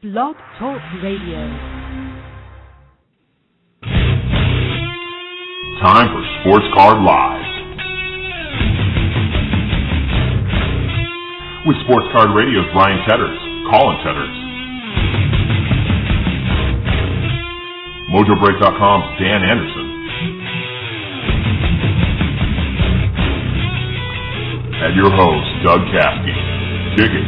Blog Talk Radio. Time for Sports Card Live. With Sports Card Radio's Ryan Tetters, Colin Tetters, MojoBreak.com's Dan Anderson, and your host, Doug Caskey. Dig it.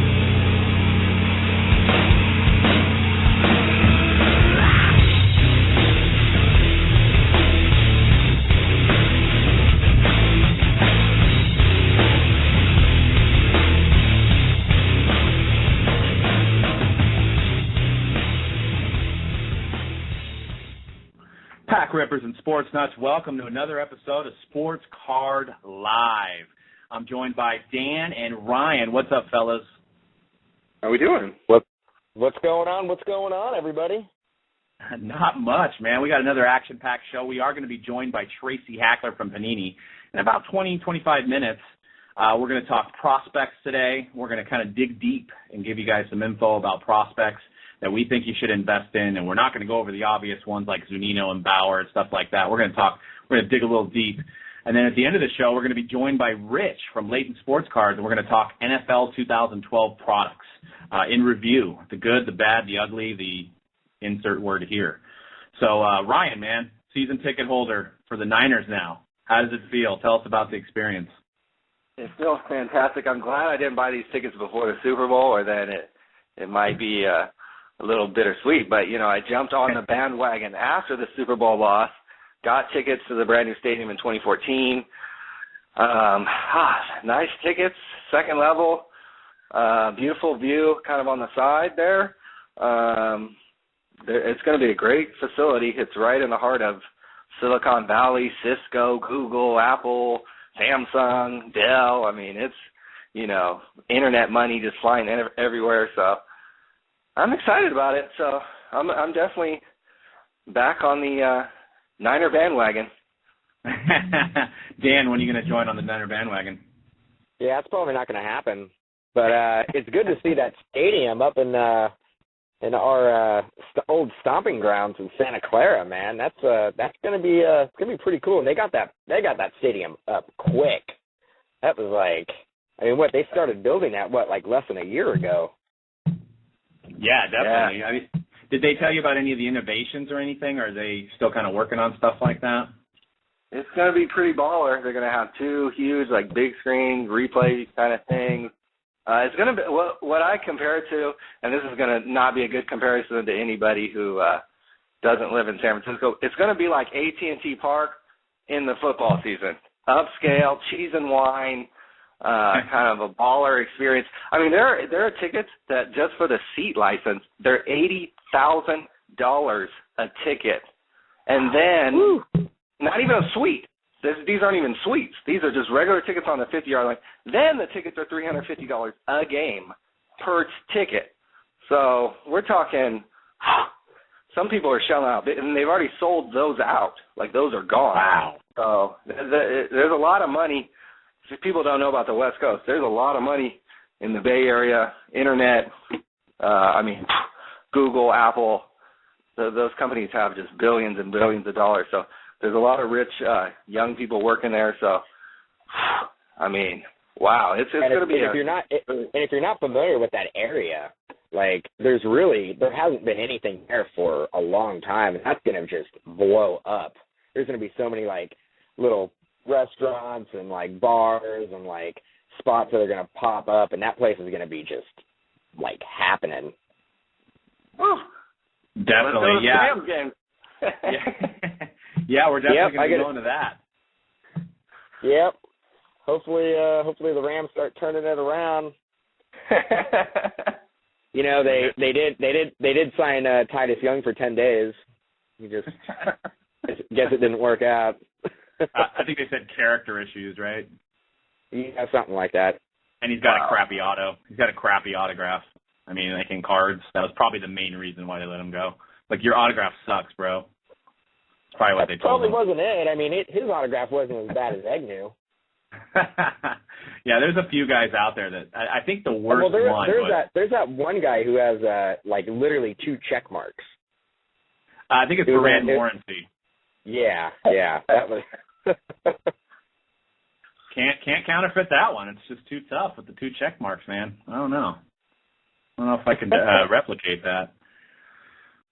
Pack Rippers and Sports Nuts, welcome to another episode of Sports Card Live. I'm joined by Dan and Ryan. What's up, fellas? How we doing? What's going on? What's going on, everybody? Not much, man. We got another action-packed show. We are going to be joined by Tracy Hackler from Panini. In about 20, 25 minutes, we're going to talk prospects today. We're going to kind of dig deep and give you guys some info about prospects that we think you should invest in, and we're not going to go over the obvious ones like Zunino and Bauer and stuff like that. We're going to dig a little deep. And then at the end of the show, we're going to be joined by Rich from Leighton Sports Cards, and we're going to talk NFL 2012 products in review, the good, the bad, the ugly, the insert word here. So, Ryan, man, season ticket holder for the Niners now. How does it feel? Tell us about the experience. It feels fantastic. I'm glad I didn't buy these tickets before the Super Bowl, or then it might be a little bittersweet. But, you know, I jumped on the bandwagon after the Super Bowl loss, got tickets to the brand new stadium in 2014. Nice tickets, second level, beautiful view kind of on the side there. It's going to be a great facility. It's right in the heart of Silicon Valley, Cisco, Google, Apple, Samsung, Dell. I mean, it's, you know, internet money just flying everywhere. So I'm excited about it. So I'm definitely back on the Niner bandwagon. Dan, when are you going to join on the Niner bandwagon? Yeah, it's probably not going to happen. But it's good to see that stadium up in our old stomping grounds in Santa Clara, man. That's going to be pretty cool. And they got that stadium up quick. That was like, I mean, they started building that like less than a year ago. Yeah, definitely. Yeah. I mean, did they tell you about any of the innovations or anything, or are they still kind of working on stuff like that? It's going to be pretty baller. They're going to have two huge, like, big screen replay kind of things. It's going to be what I compare it to, and this is going to not be a good comparison to anybody who doesn't live in San Francisco. It's going to be like AT&T Park in the football season. Upscale, cheese and wine, kind of a baller experience. I mean, there are tickets that just for the seat license, they're $80,000 a ticket. And then not even a suite. These aren't even suites. These are just regular tickets on the 50-yard line. Then the tickets are $350 a game per ticket. So we're talking, some people are shelling out, and they've already sold those out. Like, those are gone. Wow. So there's a lot of money. If people don't know about the West Coast, there's a lot of money in the Bay Area, internet, Google, Apple. Those companies have just billions and billions of dollars. So there's a lot of rich young people working there. So, I mean, wow, it's going to be. If you're not familiar with that area, like there hasn't been anything there for a long time, and that's going to just blow up. There's going to be so many like little restaurants and like bars and like spots that are going to pop up, and that place is going to be just like happening. Definitely, yeah. Yeah, we're definitely going to be going to that. Yep. Hopefully the Rams start turning it around. You know, they did sign Titus Young for 10 days. He just guess it didn't work out. I think they said character issues, right? Yeah, something like that. And he's got a crappy auto. He's got a crappy autograph. I mean, like in cards. That was probably the main reason why they let him go. Like, your autograph sucks, bro. That's probably what they told him. Probably wasn't it. I mean, his autograph wasn't as bad as Agnew. Yeah, there's a few guys out there that I think the worst one. There's that one guy who has like literally 2 check marks. I think it's Brand Morency. Yeah, that was. Can't counterfeit that one. It's just too tough with the 2 check marks, man. I don't know if I can replicate that.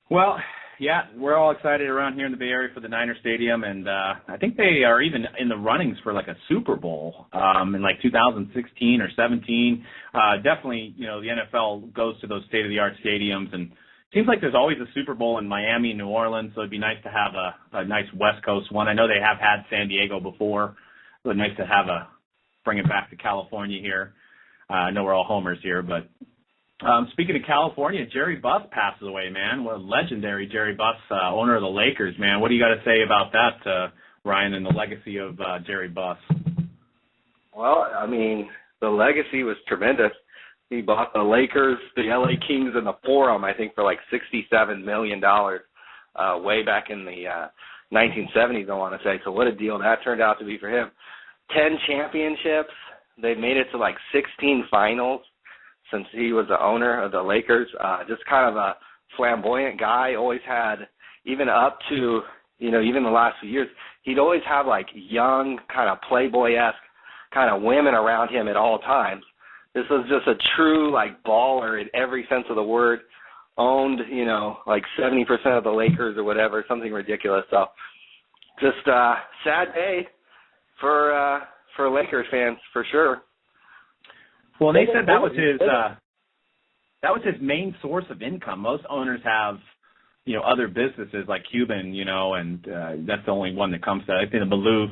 Well, yeah, we're all excited around here in the Bay Area for the Niner Stadium, and I think they are even in the runnings for like a Super Bowl in like 2016 or 17. Definitely, the NFL goes to those state-of-the-art stadiums, and it seems like there's always a Super Bowl in Miami and New Orleans, so it'd be nice to have a nice West Coast one. I know they have had San Diego before, so it's nice to have bring it back to California here. I know we're all homers here, but speaking of California, Jerry Buss passes away, man. What a legendary Jerry Buss, owner of the Lakers, man. What do you got to say about that, Ryan, and the legacy of Jerry Buss? Well, I mean, the legacy was tremendous. He bought the Lakers, the LA Kings, and the Forum, I think, for like $67 million way back in the 1970s, I want to say. So what a deal that turned out to be for him. 10 championships. They made it to like 16 finals since he was the owner of the Lakers. Just kind of a flamboyant guy. Always had, even up to, even the last few years, he'd always have like young, kind of Playboy-esque kind of women around him at all times. This was just a true like baller in every sense of the word. Owned, like 70% of the Lakers or whatever, something ridiculous. So just a sad day for Lakers fans for sure. Well, they said that was his main source of income. Most owners have, other businesses like Cuban, and that's the only one that comes to. I think the Malou,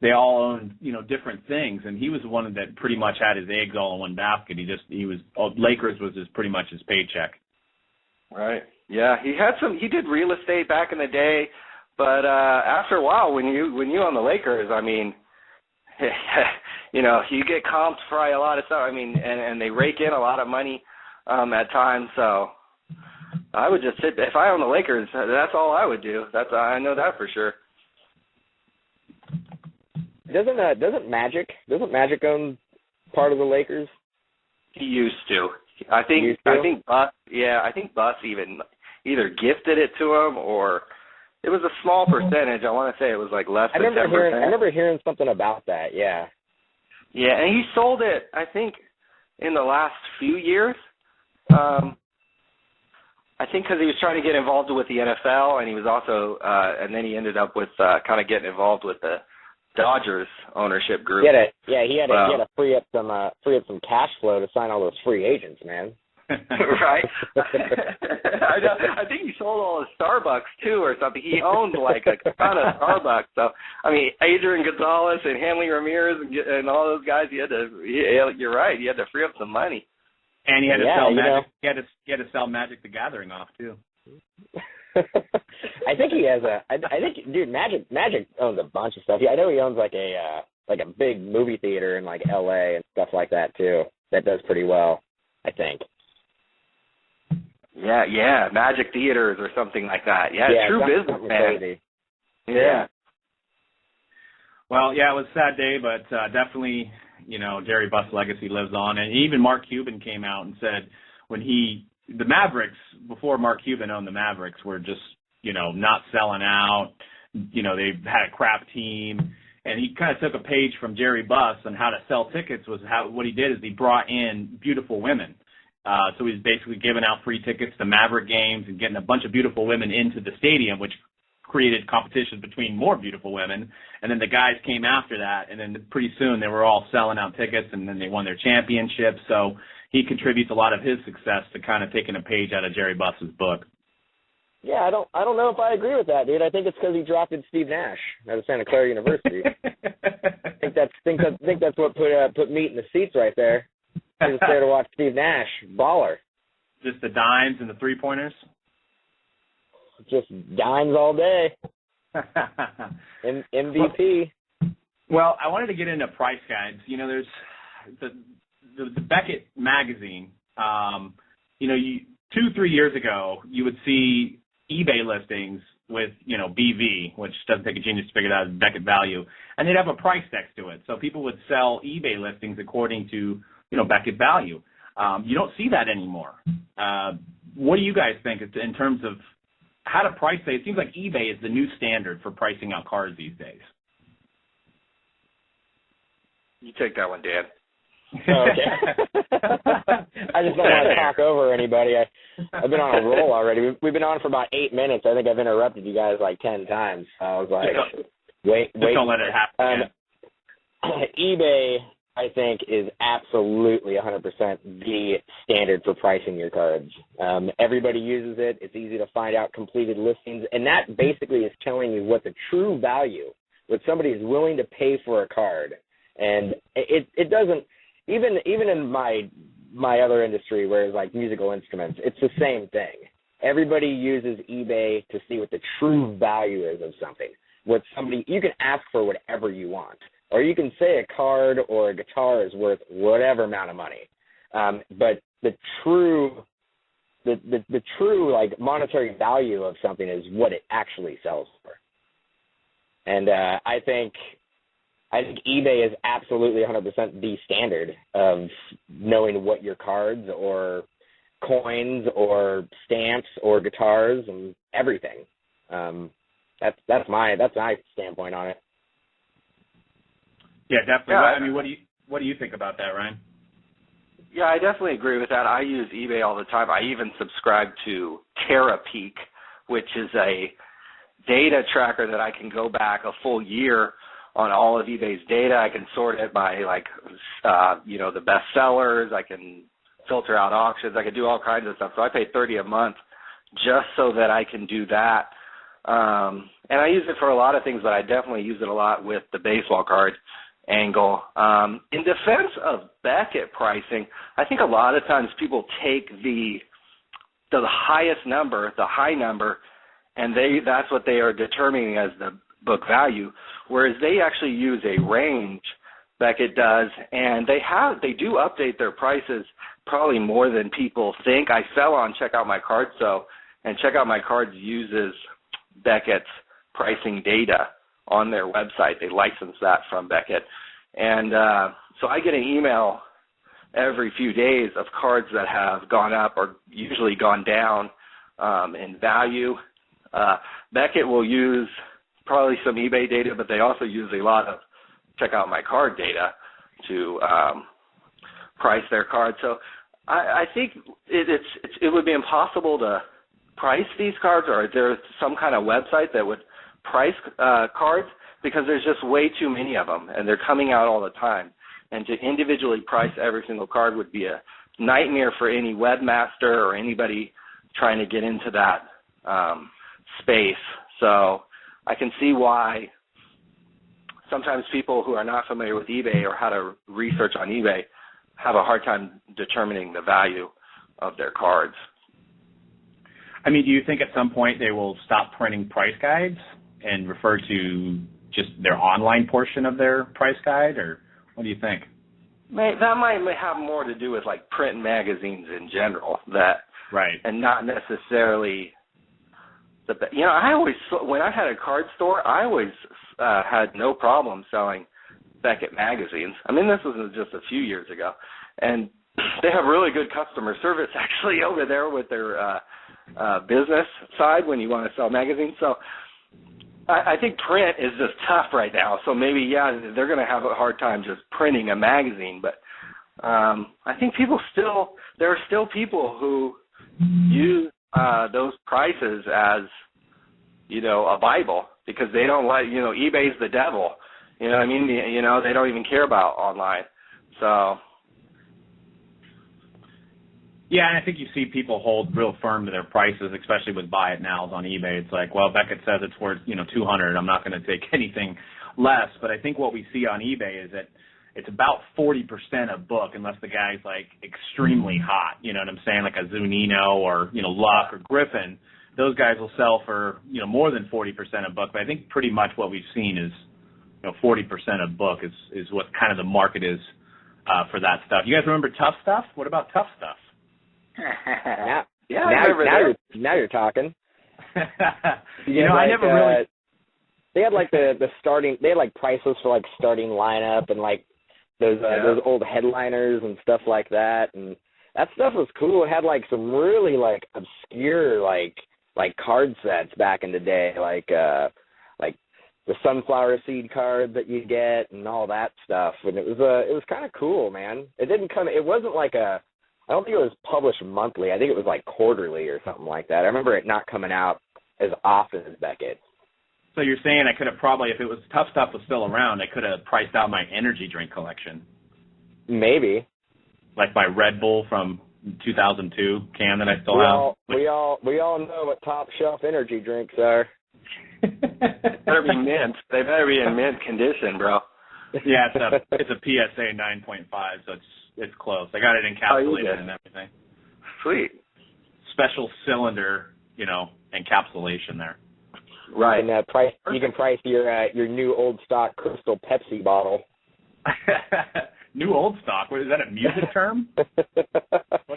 they all owned, different things, and he was the one that pretty much had his eggs all in one basket. Lakers was pretty much his paycheck. Right. Yeah, he did real estate back in the day, but after a while, when you own the Lakers, I mean, you get comped for a lot of stuff. I mean, and they rake in a lot of money at times. So I would just sit. If I own the Lakers, that's all I would do. I know that for sure. Doesn't Magic own part of the Lakers? He used to. I think Buss even either gifted it to him or it was a small percentage. I want to say it was like less than 10%. I remember hearing something about that. Yeah. Yeah, and he sold it, I think, in the last few years. I think because he was trying to get involved with the NFL, and he was also, and then he ended up with kind of getting involved with the Dodgers ownership group. He had to free up some cash flow to sign all those free agents, man. Right. I think he sold all his Starbucks too, or something. He owned like a ton of Starbucks. So I mean, Adrian Gonzalez and Hanley Ramirez and all those guys. You're right. He had to free up some money. And he had to sell Magic. He had to sell Magic the Gathering off too. I think he has dude, Magic owns a bunch of stuff. I know he owns like a big movie theater in like LA and stuff like that too. That does pretty well, I think. Yeah, Magic Theaters or something like that. Yeah, true businessman. Crazy. Yeah. Well, yeah, it was a sad day, but definitely, Jerry Buss' legacy lives on. And even Mark Cuban came out and said the Mavericks, before Mark Cuban owned the Mavericks, were just, not selling out. They had a crap team. And he kind of took a page from Jerry Buss on how to sell tickets. What he did is he brought in beautiful women. So he's basically giving out free tickets to Maverick games and getting a bunch of beautiful women into the stadium, which created competition between more beautiful women. And then the guys came after that, and then pretty soon they were all selling out tickets, and then they won their championship. So he contributes a lot of his success to kind of taking a page out of Jerry Buss's book. Yeah, I don't know if I agree with that, dude. I think it's because he drafted Steve Nash out of Santa Clara University. I think that's what put meat in the seats right there. I was there to watch Steve Nash, baller. Just the dimes and the three-pointers? Just dimes all day. MVP. Well, I wanted to get into price guides. There's the Beckett magazine. 2-3 years ago, you would see eBay listings with, BV, which doesn't take a genius to figure that out, Beckett value, and they'd have a price next to it. So people would sell eBay listings according to, Beckett value. You don't see that anymore. What do you guys think in terms of how to price it? It seems like eBay is the new standard for pricing out cards these days. You take that one, Dan. Okay. I just don't want to talk over anybody. I've been on a roll already. We've been on for about 8 minutes. I think I've interrupted you guys like 10 times. I was like, wait. Don't let it happen. eBay, I think, is absolutely 100% the standard for pricing your cards. Everybody uses it. It's easy to find out completed listings, and that basically is telling you what the true value, what somebody is willing to pay for a card. And it doesn't, even in my other industry where it's like musical instruments, it's the same thing. Everybody uses eBay to see what the true value is of something. You can ask for whatever you want, or you can say a card or a guitar is worth whatever amount of money. But the true like monetary value of something is what it actually sells for. And I think eBay is absolutely 100% the standard of knowing what your cards or coins or stamps or guitars and everything. That's my standpoint on it. Yeah, definitely. Yeah, I mean, what do you think about that, Ryan? Yeah, I definitely agree with that. I use eBay all the time. I even subscribe to TerraPeak, which is a data tracker that I can go back a full year on all of eBay's data. I can sort it by the best sellers. I can filter out auctions. I can do all kinds of stuff. So I pay $30 a month just so that I can do that. And I use it for a lot of things, but I definitely use it a lot with the baseball card angle. In defense of Beckett pricing, I think a lot of times people take the highest number, the high number, and that's what they are determining as the book value, whereas they actually use a range, Beckett does, and they do update their prices probably more than people think. I sell on Check Out My Cards, and Check Out My Cards uses Beckett's pricing data on their website. They license that from Beckett. And so I get an email every few days of cards that have gone up or usually gone down in value. Beckett will use probably some eBay data, but they also use a lot of Check Out My Card data to price their cards. So I think it would be impossible to price these cards, or is there some kind of website that would price cards, because there's just way too many of them, and they're coming out all the time. And to individually price every single card would be a nightmare for any webmaster or anybody trying to get into that space. So I can see why sometimes people who are not familiar with eBay or how to research on eBay have a hard time determining the value of their cards. I mean, do you think at some point they will stop printing price guides and refer to just their online portion of their price guide, or what do you think? That might have more to do with like print magazines in general, right, and not necessarily I always, when I had a card store, I always had no problem selling Beckett magazines. I mean, this was just a few years ago, and they have really good customer service actually over there with their business side when you want to sell magazines. So I think print is just tough right now. So maybe, they're going to have a hard time just printing a magazine. But I think there are still people who use those prices as, a Bible, because they don't like, eBay's the devil. You know what I mean? They don't even care about online. So. Yeah, and I think you see people hold real firm to their prices, especially with buy it nows on eBay. It's like, well, Beckett says it's worth, $200. I'm not going to take anything less. But I think what we see on eBay is that it's about 40% a book, unless the guy's like extremely hot. You know what I'm saying? Like a Zunino or, Luck or Griffin. Those guys will sell for, more than 40% a book. But I think pretty much what we've seen is, 40% a book is what kind of the market is for that stuff. You guys remember Tough Stuff? What about Tough Stuff? Now you're talking. I never really. They had like the starting. They had like prices for like starting lineup and like those old headliners and stuff like that, and that stuff was cool. It had like some really like obscure like card sets back in the day, like the sunflower seed card that you get and all that stuff. And it was kind of cool, man. It wasn't like I don't think it was published monthly. I think it was like quarterly or something like that. I remember it not coming out as often as Beckett. So you're saying I could have probably, if it was Tough Stuff was still around, I could have priced out my energy drink collection. Maybe. Like my Red Bull from 2002 can that I still have. We all know what top shelf energy drinks are. Better be mint. They better be in mint condition, bro. Yeah, it's a PSA 9.5, so it's close. I got it encapsulated and everything. Sweet. Special cylinder, encapsulation there. Right. And you can price your new old stock Crystal Pepsi bottle. New old stock? What is that, a music term? What's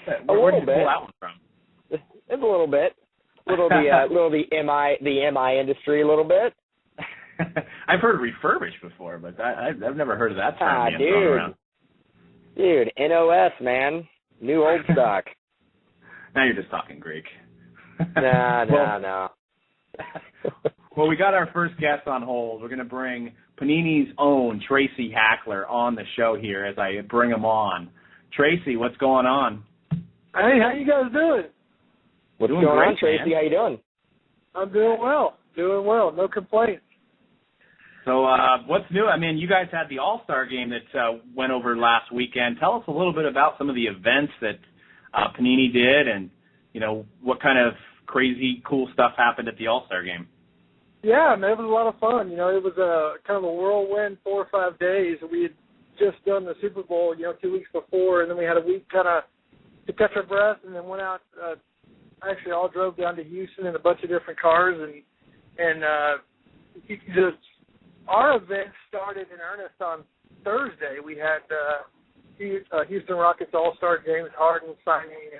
that? Where did you pull that one from? It's a little bit. The MI industry a little bit. I've heard refurbished before, but I've never heard of that term being thrown around. Dude, NOS, man. New old stock. Now you're just talking Greek. No. Well, we got our first guest on hold. We're going to bring Panini's own Tracy Hackler on the show here as I bring him on. Tracy, what's going on? Hey, how you guys doing? What's going on, Tracy? Man. How you doing? I'm doing well. No complaints. So what's new? I mean, you guys had the All-Star game that went over last weekend. Tell us a little bit about some of the events that Panini did and, what kind of crazy, cool stuff happened at the All-Star game. Yeah, man, it was a lot of fun. It was a kind of a whirlwind 4 or 5 days. We had just done the Super Bowl, 2 weeks before, and then we had a week kind of to catch our breath, and then went out. Actually, all drove down to Houston in a bunch of different cars, and our event started in earnest on Thursday. We had Houston Rockets All-Star James Harden signing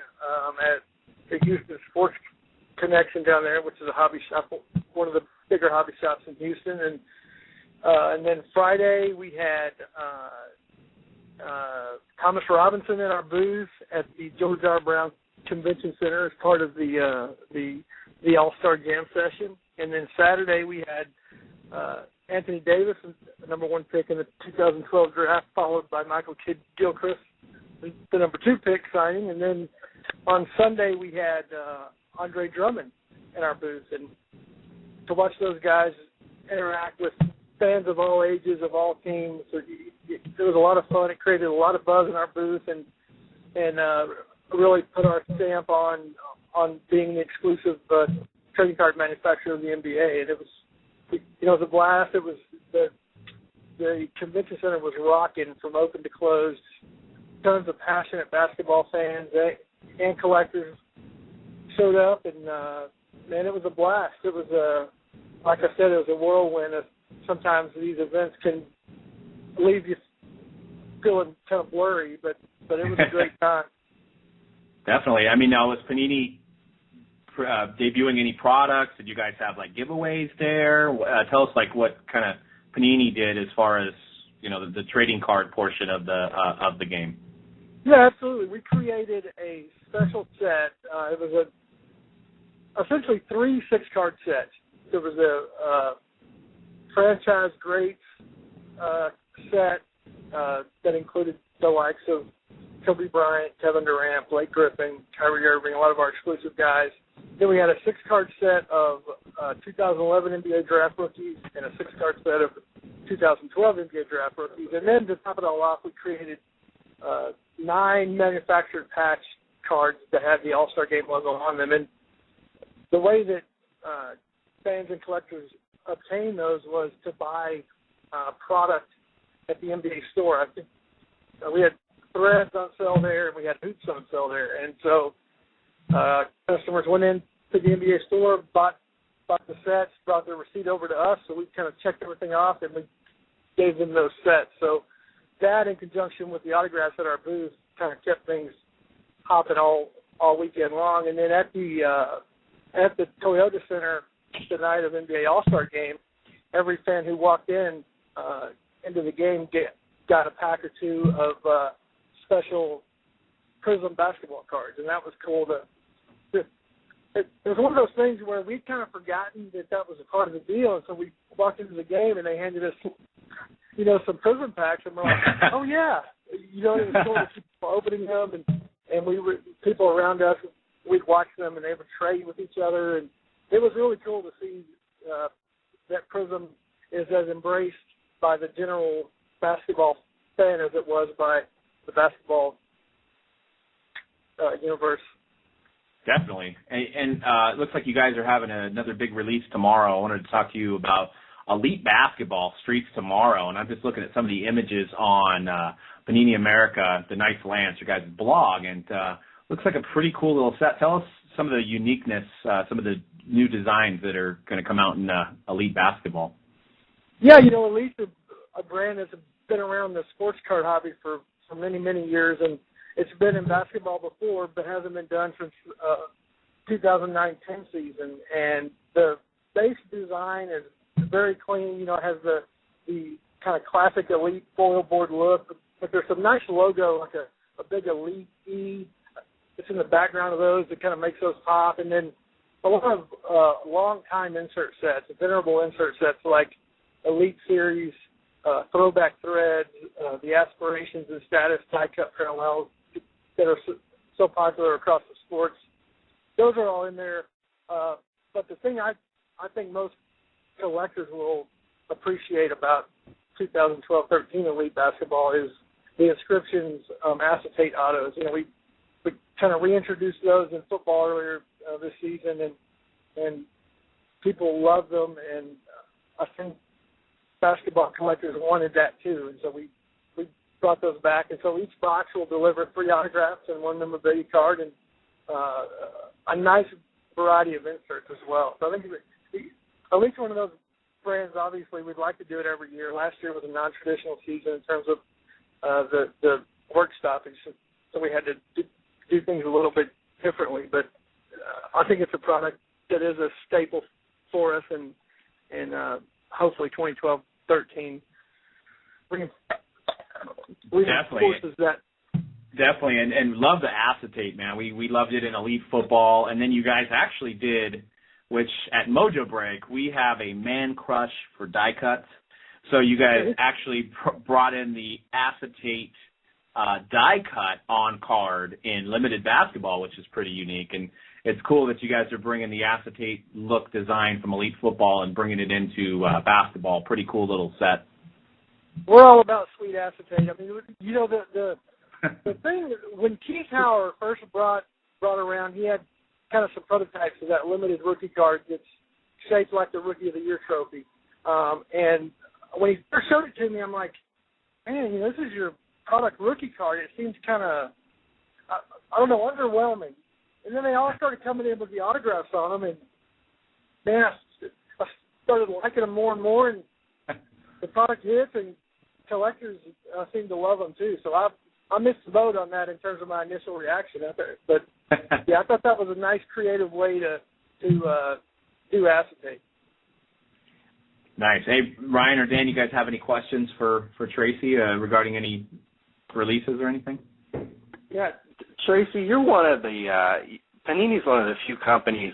at the Houston Sports Connection down there, which is a hobby shop, one of the bigger hobby shops in Houston, and then Friday we had Thomas Robinson in our booth at the George R. Brown Convention Center as part of the All-Star Jam session, and then Saturday we had Anthony Davis, the number 1 pick in the 2012 draft, followed by Michael Kidd-Gilchrist, the number 2 pick, signing, and then on Sunday we had Andre Drummond in our booth, and to watch those guys interact with fans of all ages, of all teams, it was a lot of fun. It created a lot of buzz in our booth, and really put our stamp on being the exclusive trading card manufacturer of the NBA, and it was a blast. It was the convention center was rocking from open to closed. Tons of passionate basketball fans and collectors showed up, and man, it was a blast. It was like I said, it was a whirlwind. Sometimes these events can leave you feeling kind of blurry, but it was a great time. Definitely. I mean, now was Panini debuting any products? Did you guys have like giveaways there? Tell us like what kind of Panini did as far as the trading card portion of the game. Yeah, absolutely. We created a special set. It was essentially 3 6-card sets. There was a franchise greats set that included the likes of Kobe Bryant, Kevin Durant, Blake Griffin, Kyrie Irving, a lot of our exclusive guys. Then we had a 6-card set of 2011 NBA draft rookies and a 6-card set of 2012 NBA draft rookies. And then to top it all off, we created 9 manufactured patch cards that had the All-Star Game logo on them. And the way that fans and collectors obtained those was to buy product at the NBA store. I think we had threads on sale there, and we had hoops on sale there. And so customers went in to the NBA store, bought the sets, brought their receipt over to us, so we kind of checked everything off, and we gave them those sets. So that, in conjunction with the autographs at our booth, kind of kept things hopping all weekend long. And then at at the Toyota Center the night of NBA All-Star Game, every fan who walked into the game got a pack or two of special Prism basketball cards, and that was cool. It was one of those things where we'd kind of forgotten that was a part of the deal, and so we walked into the game and they handed us, some Prism packs, and we're like, oh yeah, it was cool to keep opening them, and people around us, we'd watch them and they would trade with each other, and it was really cool to see that Prism is as embraced by the general basketball fan as it was by the basketball universe. Definitely. And it looks like you guys are having another big release tomorrow. I wanted to talk to you about Elite Basketball Streets tomorrow, and I'm just looking at some of the images on Panini America, the Nice Lance, your guys' blog, and looks like a pretty cool little set. Tell us some of the uniqueness, some of the new designs that are going to come out in Elite Basketball. Yeah, Elite's a brand that's been around the sports card hobby for many, many years, and it's been in basketball before, but hasn't been done since 2009-10 season. And the base design is very clean. Has the kind of classic Elite foil board look, but there's some nice logo, like a big Elite E. It's in the background of those that kind of makes those pop. And then a lot of long-time insert sets, venerable insert sets like Elite Series, Throwback Threads, the Aspirations and Status die-cut parallels that are so popular across the sports. Those are all in there. But the thing I think most collectors will appreciate about 2012-13 Elite Basketball is the inscriptions, acetate autos. We kind of reintroduced those in football earlier this season, and people love them, and I think basketball collectors wanted that too, and so we brought those back. And so each box will deliver 3 autographs and 1 memorabilia card, and a nice variety of inserts as well. So I think at least one of those brands, obviously, we'd like to do it every year. Last year was a non-traditional season in terms of the work stoppage, so we had to do things a little bit differently. But I think it's a product that is a staple for us, and hopefully 2012-13 reinforces that. Definitely, and love the acetate, man. We loved it in Elite Football, and then you guys actually did, which at Mojo Break, we have a man crush for die cuts. So you guys actually brought in the acetate die cut on card in limited basketball, which is pretty unique. And it's cool that you guys are bringing the acetate look design from Elite Football and bringing it into basketball. Pretty cool little set. We're all about sweet acetate. I mean, the thing, when Keith Hauer first brought around, he had kind of some prototypes of that limited rookie card that's shaped like the Rookie of the Year trophy. And when he first showed it to me, I'm like, man, this is your product rookie card. It seems kind of, I don't know, underwhelming. And then they all started coming in with the autographs on them, and man, I started liking them more and more, and the product hits, and collectors seem to love them too. So I missed the boat on that in terms of my initial reaction. But yeah, I thought that was a nice, creative way to do acetate. Nice. Hey, Ryan or Dan, you guys have any questions for Tracy regarding any releases or anything? Yeah, Tracy, you're one of the Panini's one of the few companies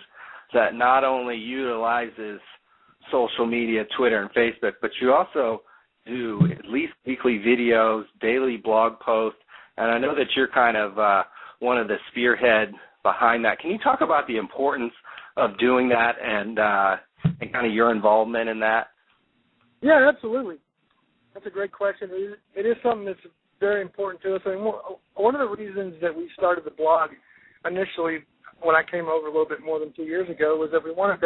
that not only utilizes social media, Twitter and Facebook, but you also do at least weekly videos, daily blog posts, and I know that you're kind of one of the spearhead behind that. Can you talk about the importance of doing that and kind of your involvement in that? Yeah, absolutely. That's a great question. It is something that's very important to us. And one of the reasons that we started the blog initially when I came over a little bit more than 2 years ago was that we wanted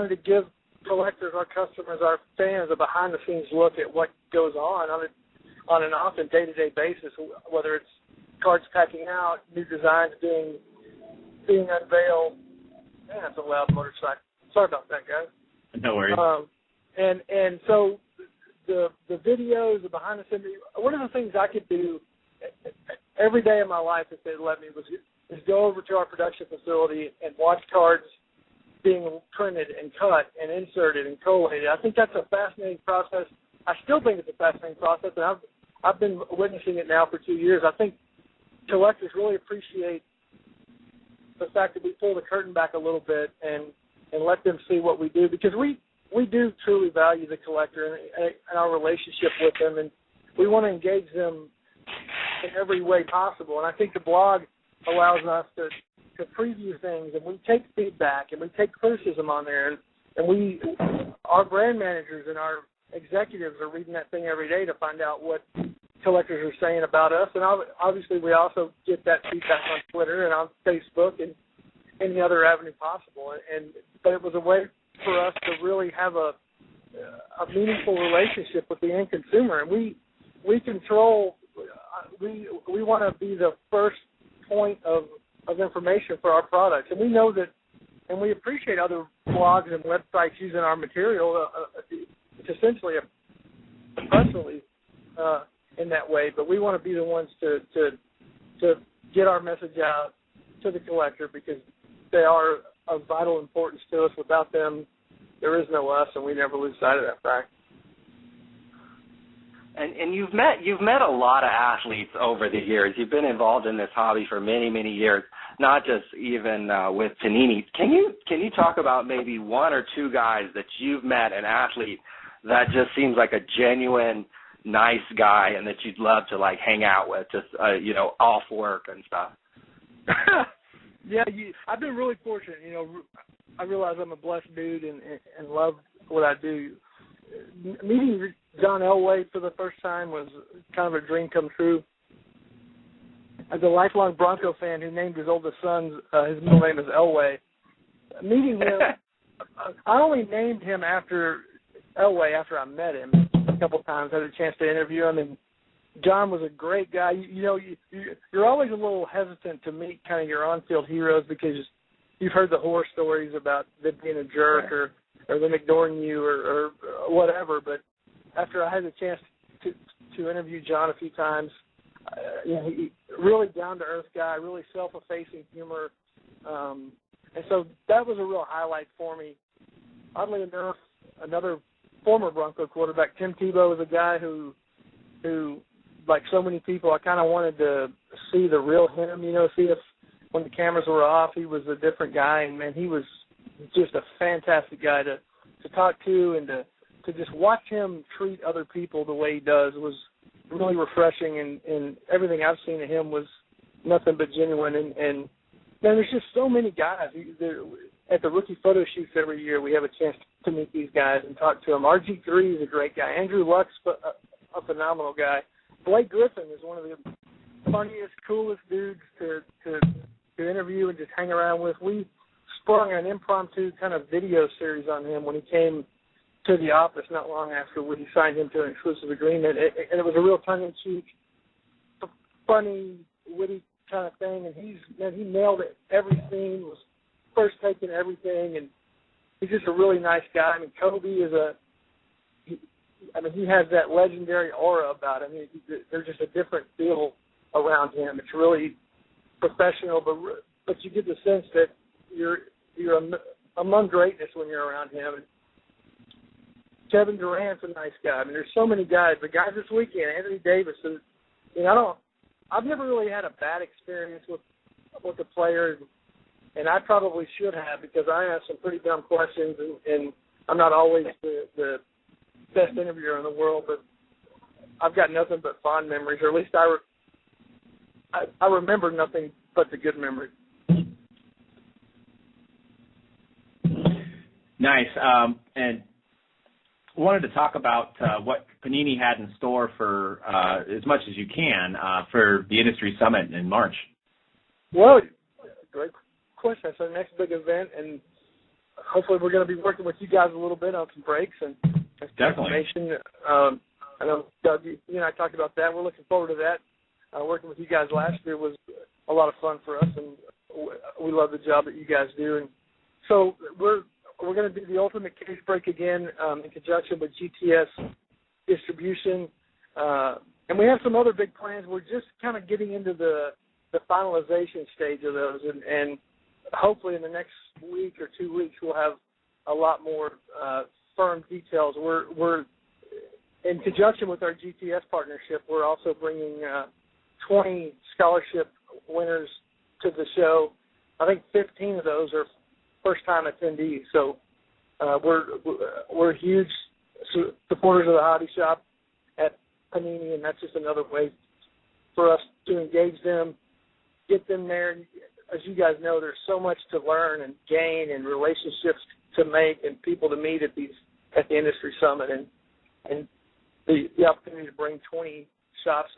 to give collectors, our customers, our fans a behind-the-scenes look at what goes on an often day-to-day basis, whether it's cards packing out, new designs being unveiled. Man, that's a loud motorcycle. Sorry about that, guys. No worries. And so the videos, the behind-the-scenes, one of the things I could do every day of my life, if they'd let me, was is go over to our production facility and watch cards being printed and cut and inserted and collated. I think that's a fascinating process. I still think it's a fascinating process, and I've been witnessing it now for 2 years. I think collectors really appreciate the fact that we pull the curtain back a little bit and let them see what we do, because we do truly value the collector and our relationship with them, and we want to engage them in every way possible. And I think the blog allows us to preview things, and we take feedback and we take criticism on there, and our brand managers and our executives are reading that thing every day to find out what collectors are saying about us. And obviously we also get that feedback on Twitter and on Facebook and any other avenue possible. But it was a way for us to really have a meaningful relationship with the end consumer, and we control. We want to be the first point of information for our products, and we know that, and we appreciate other blogs and websites using our material. It's essentially a press release in that way, but we want to be the ones to get our message out to the collector, because they are of vital importance to us. Without them, there is no us, and we never lose sight of that fact. And you've met a lot of athletes over the years. You've been involved in this hobby for many, many years, not just even with Panini. Can you talk about maybe one or two guys that you've met, an athlete that just seems like a genuine nice guy and that you'd love to like hang out with, just off work and stuff? Yeah, I've been really fortunate. I realize I'm a blessed dude and love what I do. Meeting John Elway for the first time was kind of a dream come true. As a lifelong Bronco fan who named his oldest son, his middle name is Elway, meeting him, I only named him after Elway after I met him a couple of times. I had a chance to interview him, and John was a great guy. You're always a little hesitant to meet kind of your on-field heroes because you've heard the horror stories about them being a jerk or them ignoring you or whatever. But after I had the chance to interview John a few times, he really down-to-earth guy, really self-effacing humor. And so that was a real highlight for me. Oddly enough, another former Bronco quarterback, Tim Tebow, was a guy who like so many people, I kind of wanted to see the real him, see if when the cameras were off, he was a different guy. And, man, he was just a fantastic guy to talk to, and to just watch him treat other people the way he does was really refreshing, and everything I've seen of him was nothing but genuine. And man, there's just so many guys. At the rookie photo shoots every year, we have a chance to meet these guys and talk to them. RG3 is a great guy. Andrew Luck's a phenomenal guy. Blake Griffin is one of the funniest, coolest dudes to interview and just hang around with. We sprung an impromptu kind of video series on him when he came to the office not long after we signed him to an exclusive agreement, and it was a real tongue-in-cheek, funny, witty kind of thing, and he nailed it. Every scene was first taking everything, and he's just a really nice guy. I mean, Kobe is he has that legendary aura about him. There's just a different feel around him. It's really professional, but you get the sense that you're among greatness when you're around him. And Kevin Durant's a nice guy. I mean, there's so many guys. The guys this weekend, Anthony Davis. I've never really had a bad experience with the players, and I probably should have, because I ask some pretty dumb questions, and I'm not always the best interviewer in the world, but I've got nothing but fond memories, or at least I remember nothing but the good memories. Nice. And wanted to talk about what Panini had in store for, as much as you can, for the Industry Summit in March. Well, great question. That's our next big event, and hopefully we're going to be working with you guys a little bit on some breaks and information. I know, Doug, you and I talked about that. We're looking forward to that. Working with you guys last year was a lot of fun for us, and we love the job that you guys do. And so we're going to do the Ultimate Case Break again in conjunction with GTS Distribution. And we have some other big plans. We're just kind of getting into the the finalization stage of those, and hopefully in the next week or 2 weeks we'll have a lot more firm details. We're in conjunction with our GTS partnership. We're also bringing 20 scholarship winners to the show. I think 15 of those are first-time attendees. So we're huge supporters of the hobby shop at Panini, and that's just another way for us to engage them, get them there. As you guys know, there's so much to learn and gain and relationships to make and people to meet at the industry summit, and the opportunity to bring 20 shops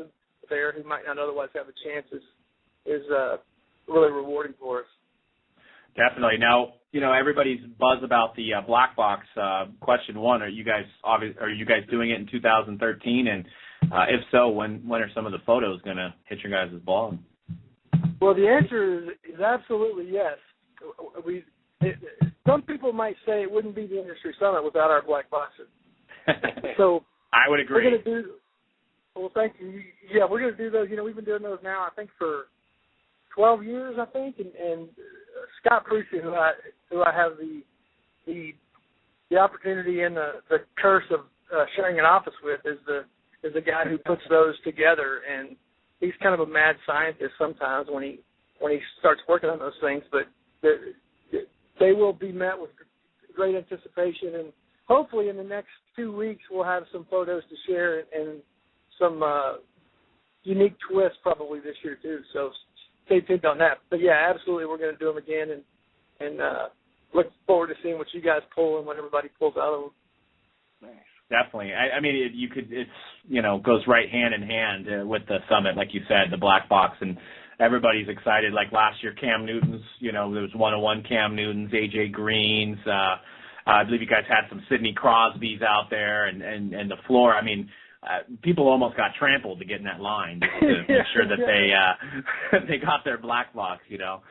there who might not otherwise have a chance is really rewarding for us. Definitely. Now, everybody's buzz about the black box. Question one: Are you guys doing it in 2013? And if so, when are some of the photos going to hit your guys' blog? Well, the answer is absolutely yes. Some people might say it wouldn't be the industry summit without our black boxes. So I would agree. We're going to do. Well, thank you. Yeah, we're going to do those. We've been doing those now, I think, for 12 years, I think, and Scott Prucy, who I have the opportunity and the curse of sharing an office with, is the guy who puts those together, and he's kind of a mad scientist sometimes when he starts working on those things, but they will be met with great anticipation, and hopefully in the next 2 weeks we'll have some photos to share and some unique twists probably this year too. So stay tuned on that. But yeah, absolutely, we're going to do them again, and look forward to seeing what you guys pull and what everybody pulls out of them. Nice. Definitely. I mean, goes right hand in hand with the summit, like you said, the black box, and everybody's excited. Like last year, Cam Newton's, there was 101 Cam Newtons, AJ Greens. I believe you guys had some Sidney Crosby's out there, and the floor. I mean, people almost got trampled to get in that line just to make sure that they got their black box. So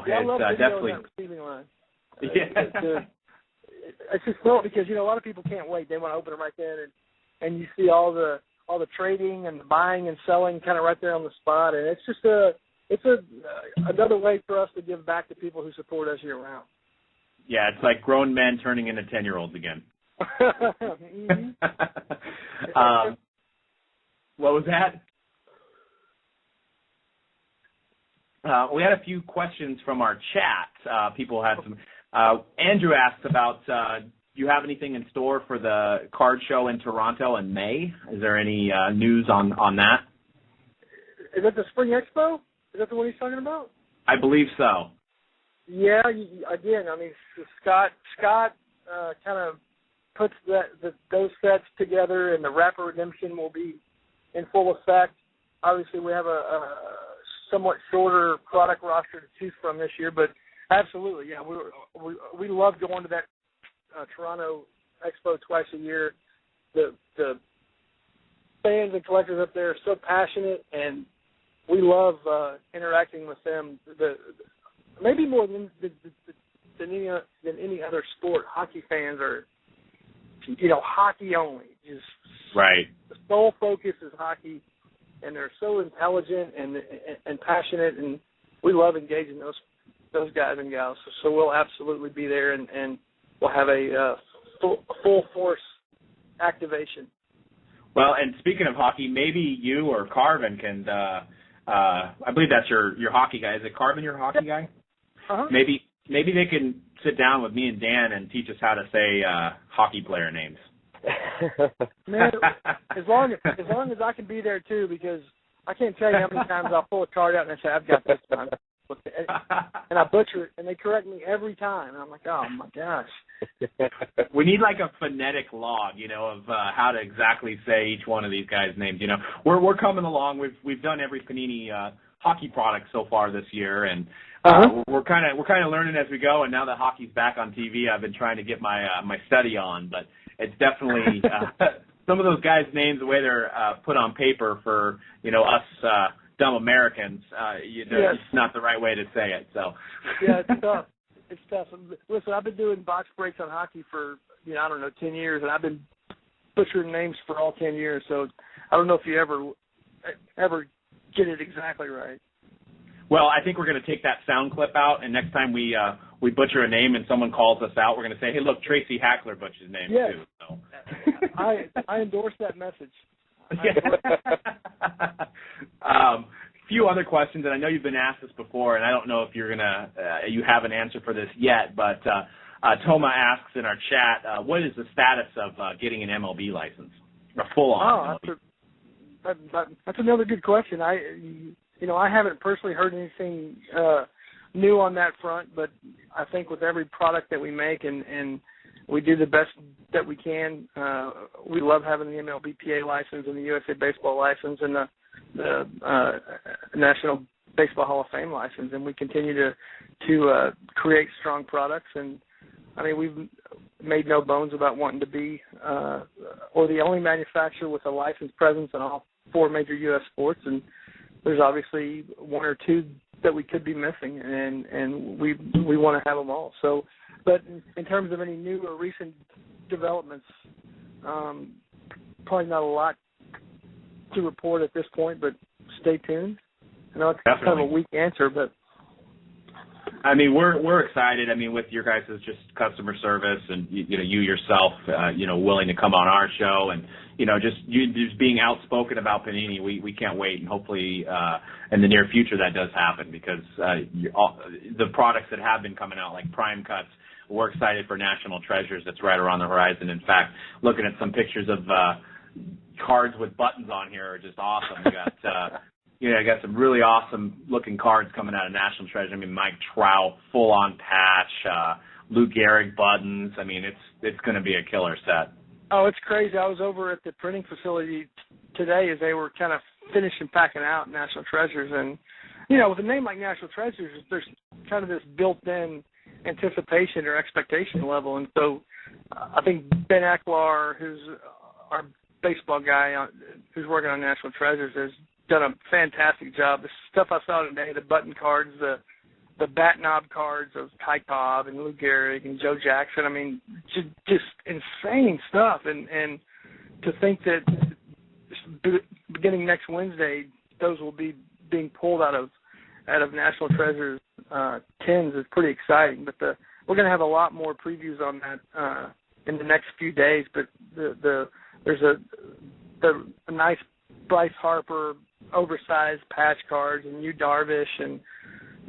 it's definitely. Line. Yeah. It's just cool because a lot of people can't wait. They want to open them right then, and you see all the trading and the buying and selling kind of right there on the spot, and it's just another way for us to give back to people who support us year round. Yeah, it's like grown men turning into 10-year-olds again. Mm-hmm. What was that? We had a few questions from our chat. People had some. Andrew asked about, do you have anything in store for the card show in Toronto in May? Is there any news on that? Is that the Spring Expo? Is that the one he's talking about? I believe so. Yeah, again, I mean, Scott kind of puts those sets together, and the Rapper Redemption will be in full effect. Obviously, we have a somewhat shorter product roster to choose from this year, but absolutely, yeah, we love going to that Toronto Expo twice a year. The fans and collectors up there are so passionate, and we love interacting with them. Maybe more than any other sport, hockey fans are, hockey only. Just right. The sole focus is hockey, and they're so intelligent and passionate, and we love engaging those guys and gals. So we'll absolutely be there, and we'll have a full force activation. Well, and speaking of hockey, maybe you or Carvin can. I believe that's your hockey guy. Is it Carvin, your hockey guy? Uh-huh. Maybe they can sit down with me and Dan and teach us how to say hockey player names. Man, as long as I can be there too, because I can't tell you how many times I'll pull a card out and I say, I've got this time. And I butcher it, and they correct me every time. And I'm like, oh, my gosh. We need like a phonetic log, of how to exactly say each one of these guys' names. We're coming along. We've done every Panini hockey product so far this year, and we're kind of learning as we go. And now that hockey's back on TV, I've been trying to get my study on. But it's definitely some of those guys' names, the way they're put on paper for us dumb Americans, yes. It's not the right way to say it. So yeah, it's tough. It's tough. Listen, I've been doing box breaks on hockey for 10 years, and I've been butchering names for all 10 years. So I don't know if you ever get it exactly right. Well, I think we're going to take that sound clip out, and next time we butcher a name and someone calls us out, we're going to say, hey, look, Tracy Hackler butchered his name too. So. I endorse that message. Few other questions, and I know you've been asked this before, and I don't know if you have an answer for this yet, but Toma asks in our chat, what is the status of getting an MLB license, a full-on MLB? That's another good question. I haven't personally heard anything new on that front, but I think with every product that we make and we do the best that we can, we love having the MLBPA license and the USA Baseball license and the National Baseball Hall of Fame license, and we continue to create strong products. And I mean, we've made no bones about wanting to be or the only manufacturer with a licensed presence in all 4 major U.S. sports, and there's obviously 1 or 2 that we could be missing, and we want to have them all. So, but in terms of any new or recent developments, probably not a lot to report at this point, but stay tuned. I know it's kind of a weak answer, but I mean, we're excited. I mean, with your guys' just customer service and you yourself, willing to come on our show and just being outspoken about Panini. We can't wait, and hopefully in the near future that does happen because the products that have been coming out like Prime Cuts. We're excited for National Treasures that's right around the horizon. In fact, looking at some pictures of cards with buttons on here are just awesome. We got I got some really awesome looking cards coming out of National Treasure. I mean, Mike Trout, full on patch, Lou Gehrig buttons. I mean, it's going to be a killer set. Oh, it's crazy. I was over at the printing facility today as they were kind of finishing packing out National Treasures, and with a name like National Treasures, there's kind of this built-in anticipation or expectation level, and so I think Ben Acklar, who's our baseball guy who's working on National Treasures, has done a fantastic job. The stuff I saw today, the button cards, the bat knob cards of Ty Cobb and Lou Gehrig and Joe Jackson. I mean, just insane stuff. And to think that beginning next Wednesday, those will be being pulled out of National Treasures tins is pretty exciting. But we're going to have a lot more previews on that in the next few days. But there's a nice Bryce Harper oversized patch cards and Yu Darvish and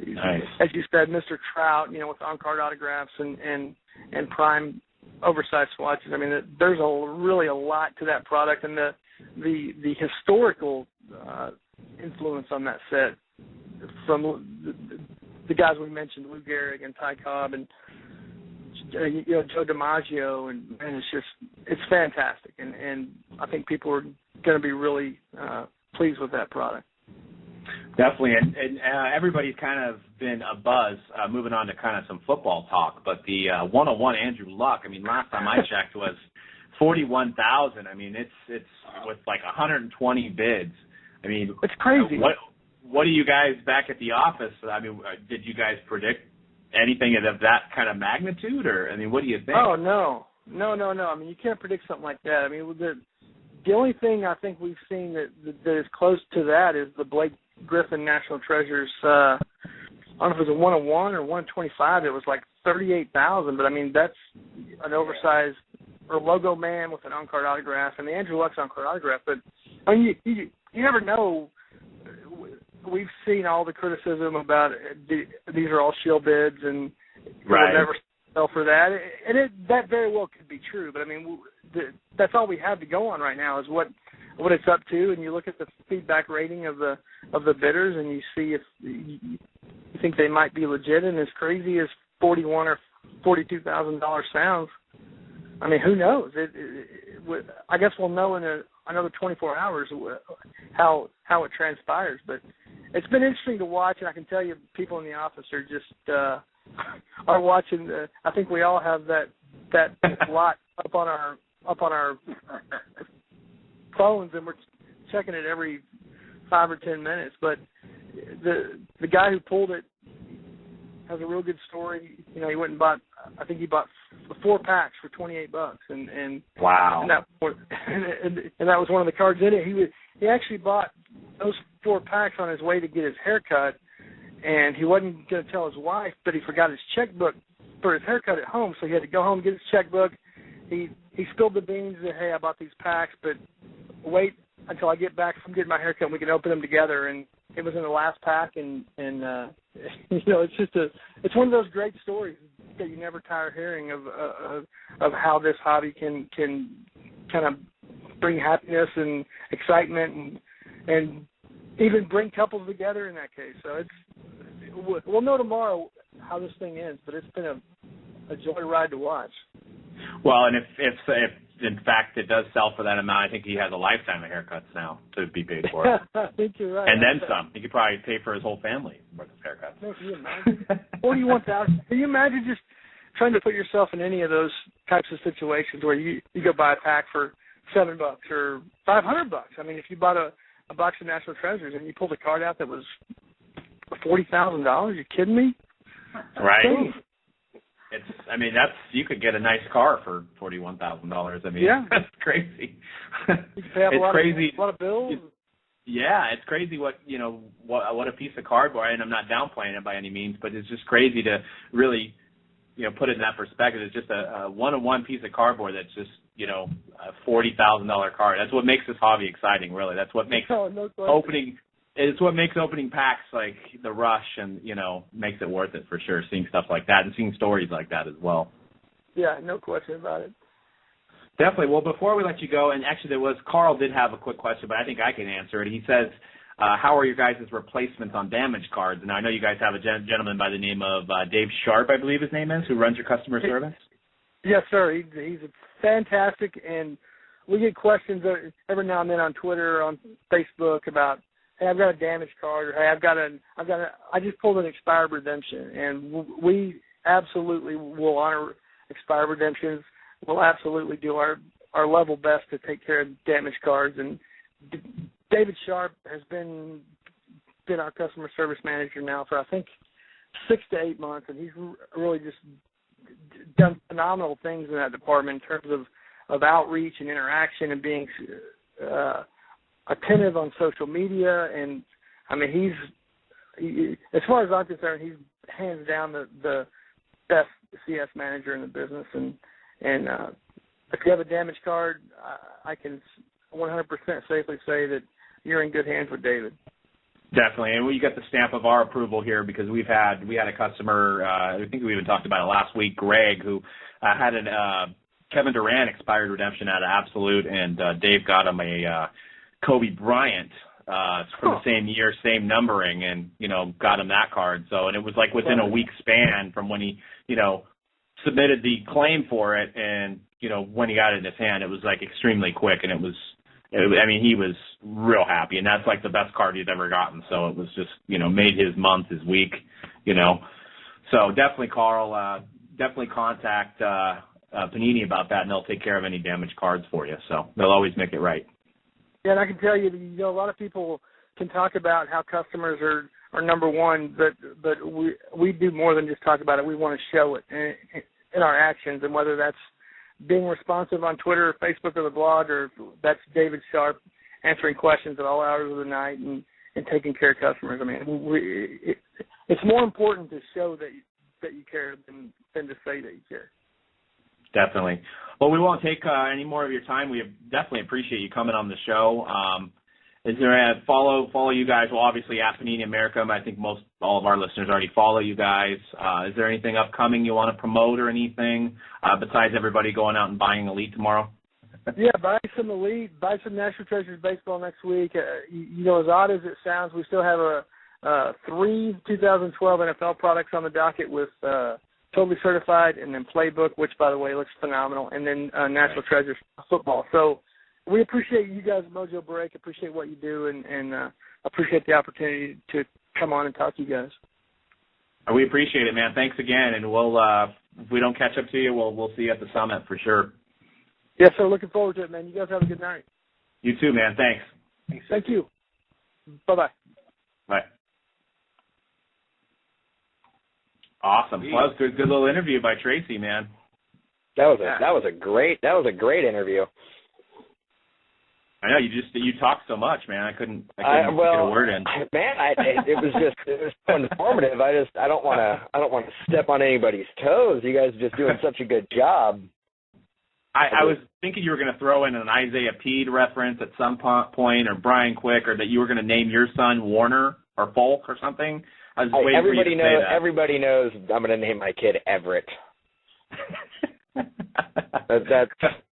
nice. As you said, Mr. Trout, with on-card autographs and prime oversized swatches. I mean, there's really a lot to that product, and the historical influence on that set from the guys we mentioned, Lou Gehrig and Ty Cobb and Joe DiMaggio, and it's fantastic, and I think people are going to be really pleased with that product. Definitely, and everybody's kind of been abuzz, moving on to kind of some football talk, but the 101 Andrew Luck, I mean, last time I checked was 41,000. I mean, it's with like 120 bids. I mean, it's crazy. What do you guys back at the office? I mean, did you guys predict anything of that kind of magnitude, or I mean, what do you think? Oh no. I mean, you can't predict something like that. I mean, the only thing I think we've seen that is close to that is the Blake Griffin National Treasures. I don't know if it was a 101 or 125. It was like 38,000, but I mean that's an oversized or logo man with an on-card autograph, and the Andrew Luck's on-card autograph. But I mean, you never know. We've seen all the criticism about these are all shill bids and right. We'll never sell for that, and that very well could be true. But I mean, that's all we have to go on right now is what it's up to, and you look at the feedback rating of the bidders, and you see if you think they might be legit. And as crazy as $41,000 or $42,000 sounds, I mean, who knows? I guess we'll know in another 24 hours how it transpires. But it's been interesting to watch, and I can tell you, people in the office are just are watching. I think we all have that lot up on our phones, and we're checking it every 5 or 10 minutes. But the guy who pulled it has a real good story. He went and bought. I think he bought 4 packs for $28, and wow. And that was one of the cards in it. He actually bought those 4 packs on his way to get his hair cut, and he wasn't going to tell his wife, but he forgot his checkbook for his haircut at home, so he had to go home and get his checkbook. He spilled the beans and said, hey, I bought these packs, but wait until I get back from getting my haircut and we can open them together. And it was in the last pack, and it's just it's one of those great stories that you never tire hearing of how this hobby can kind of bring happiness and excitement and even bring couples together in that case. So we'll know tomorrow how this thing ends, but it's been a joyride to watch. Well, and if in fact it does sell for that amount, I think he has a lifetime of haircuts now to be paid for. I think you're right. And then some. He could probably pay for his whole family worth of haircuts. Can you imagine? $41,000. Can you imagine just trying to put yourself in any of those types of situations where you go buy a pack for $7 or $500? I mean, if you bought a box of National Treasures and you pulled a card out that was $40,000, you kidding me? Right. You could get a nice car for $41,000. I mean, yeah. That's crazy. You can pay off a lot of bills. Yeah, it's crazy what a piece of cardboard, and I'm not downplaying it by any means, but it's just crazy to really, put it in that perspective. It's just a one-on-one piece of cardboard that's just, a $40,000 card. That's what makes this hobby exciting, really. That's what makes It's what makes opening packs like the rush and, makes it worth it for sure, seeing stuff like that and seeing stories like that as well. Yeah, no question about it. Definitely. Well, before we let you go, and actually Carl did have a quick question, but I think I can answer it. He says, how are your guys' replacements on damaged cards? And I know you guys have a gentleman by the name of Dave Sharp, I believe his name is, who runs your customer service. Yes, sir. He's fantastic, and we get questions every now and then on Twitter or on Facebook about, hey, I've got a damaged card, or hey, I just pulled an expired redemption, and we absolutely will honor expired redemptions. We'll absolutely do our level best to take care of damaged cards. And David Sharp has been our customer service manager now for, I think, 6 to 8 months, and he's really just done phenomenal things in that department in terms of outreach and interaction and being attentive on social media. And I mean, he as far as I'm concerned, he's hands down the best CS manager in the business. And if you have a damaged card, I can 100% safely say that you're in good hands with David. Definitely, and we got the stamp of our approval here because we had a customer. I think we even talked about it last week, Greg, who had a Kevin Durant expired redemption out of Absolute, and Dave got him a Kobe Bryant from the same year, same numbering, and got him that card. So, and it was like within a week span from when he submitted the claim for it, and when he got it in his hand, it was like extremely quick, and he was real happy, and that's like the best card he's ever gotten. So it was just made his month, his week, So definitely, Carl, definitely contact Panini about that, and they'll take care of any damaged cards for you. So they'll always make it right. Yeah, and I can tell you, a lot of people can talk about how customers are number one, but we do more than just talk about it. We want to show it in our actions, and whether that's being responsive on Twitter or Facebook or the blog, or that's David Sharp answering questions at all hours of the night and taking care of customers. I mean, it's more important to show that you care than to say that you care. Definitely. Well, we won't take any more of your time. We definitely appreciate you coming on the show. Is there a follow you guys? Well, obviously at Panini America, I think all of our listeners already follow you guys. Is there anything upcoming you want to promote or anything besides everybody going out and buying Elite tomorrow? Yeah, buy some Elite, buy some National Treasures baseball next week. As odd as it sounds, we still have 3 2012 NFL products on the docket with Totally Certified, and then Playbook, which, by the way, looks phenomenal, and then National Treasures football. So we appreciate you guys, Mojo Break, appreciate what you do, and appreciate the opportunity to come on and talk to you guys. We appreciate it, man. Thanks again, and we'll if we don't catch up to you, we'll see you at the summit for sure. Yes, sir. Looking forward to it, man. You guys have a good night. You too, man. Thanks. Thank you. Bye-bye. Bye. Awesome. Well, that was a good little interview by Tracy, man. That was a great interview. I know you talk so much, man. I couldn't get a word in. Man, it was so informative. I don't want to step on anybody's toes. You guys are just doing such a good job. I was thinking you were going to throw in an Isaiah Peed reference at some point, or Brian Quick, or that you were going to name your son Warner or Folk or something. I was waiting for you to say that. Everybody knows I'm going to name my kid Everett. That's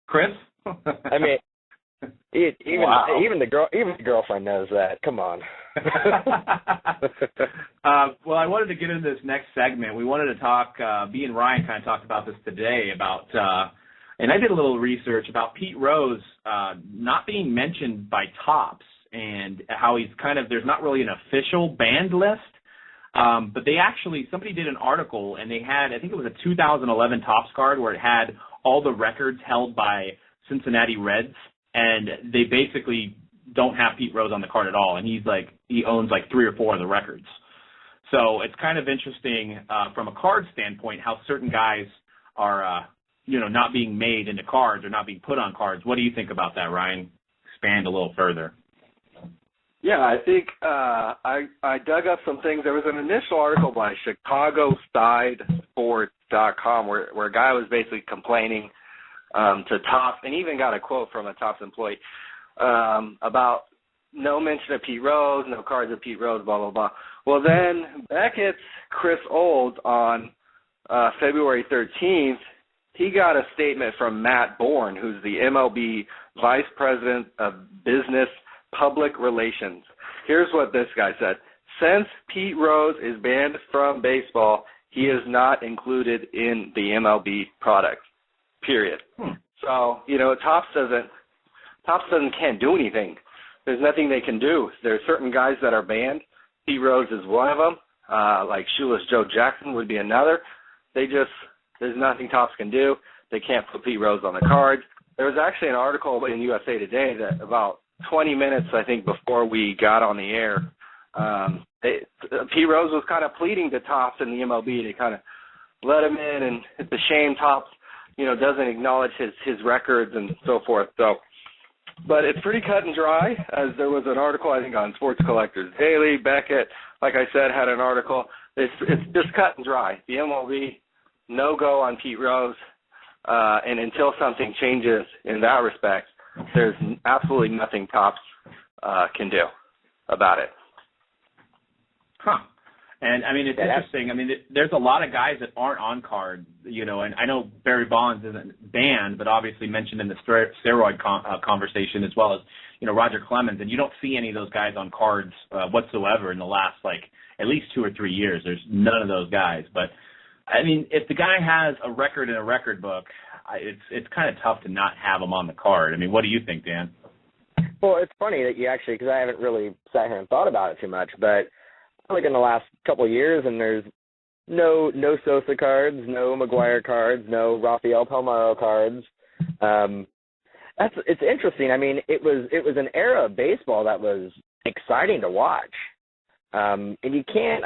Chris. I mean, even the girlfriend knows that. Come on. Well, I wanted to get into this next segment. We wanted to talk. B and Ryan kind of talked about this today about, and I did a little research about Pete Rose not being mentioned by Topps, and how he's there's not really an official banned list. But somebody did an article, and they had, I think it was a 2011 Topps card where it had all the records held by Cincinnati Reds, and they basically don't have Pete Rose on the card at all, and he owns 3 or 4 of the records. So it's kind of interesting from a card standpoint how certain guys are, not being made into cards or not being put on cards. What do you think about that, Ryan? Expand a little further. Yeah, I think I dug up some things. There was an initial article by ChicagoSideSports.com where a guy was basically complaining to Topps, and even got a quote from a Topps employee about no mention of Pete Rose, no cards of Pete Rose, blah, blah, blah. Well, then Beckett's Chris Olds on February 13th, he got a statement from Matt Bourne, who's the MLB Vice President of Business Public Relations. Here's what this guy said. Since Pete Rose is banned from baseball, he is not included in the MLB product, period. So, Topps can't do anything. There's nothing they can do. There's certain guys that are banned. Pete Rose is one of them. Like Shoeless Joe Jackson would be another. There's nothing Topps can do. They can't put Pete Rose on the cards. There was actually an article in USA Today that about 20 minutes, I think, before we got on the air, Pete Rose was kind of pleading to Topps and the MLB to kind of let him in, and it's a shame Topps, doesn't acknowledge his records and so forth. So, but it's pretty cut and dry, as there was an article, I think, on Sports Collectors Daily. Beckett, like I said, had an article. It's just cut and dry. The MLB, no go on Pete Rose, and until something changes in that respect, there's absolutely nothing Topps can do about it. Huh. And, it's interesting. There's a lot of guys that aren't on card, and I know Barry Bonds isn't banned, but obviously mentioned in the steroid conversation, as well as, Roger Clemens, and you don't see any of those guys on cards whatsoever in the last, at least 2 or 3 years. There's none of those guys. But, if the guy has a record in a record book, it's kind of tough to not have him on the card. What do you think, Dan? Well, it's funny that you actually, because I haven't really sat here and thought about it too much, but in the last couple of years, and there's no Sosa cards, no McGuire cards, no Rafael Palmeiro cards. It's interesting. It was an era of baseball that was exciting to watch. And you can't,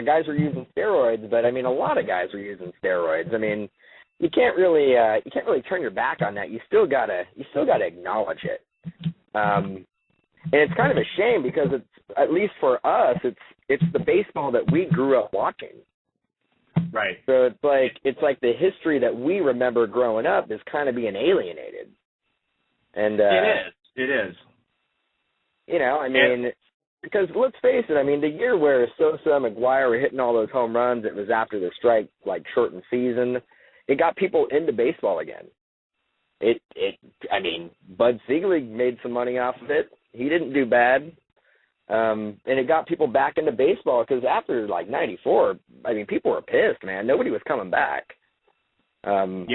guys were using steroids, but a lot of guys were using steroids. You can't really turn your back on that. You still gotta acknowledge it. And it's kind of a shame because it's, at least for us, it's the baseball that we grew up watching. Right. So it's like the history that we remember growing up is kind of being alienated. And it is. Because let's face it, the year where Sosa, McGuire were hitting all those home runs, it was after the strike, shortened season. It got people into baseball again. Bud Selig made some money off of it. He didn't do bad. And it got people back into baseball because after, 94, people were pissed, man. Nobody was coming back. It's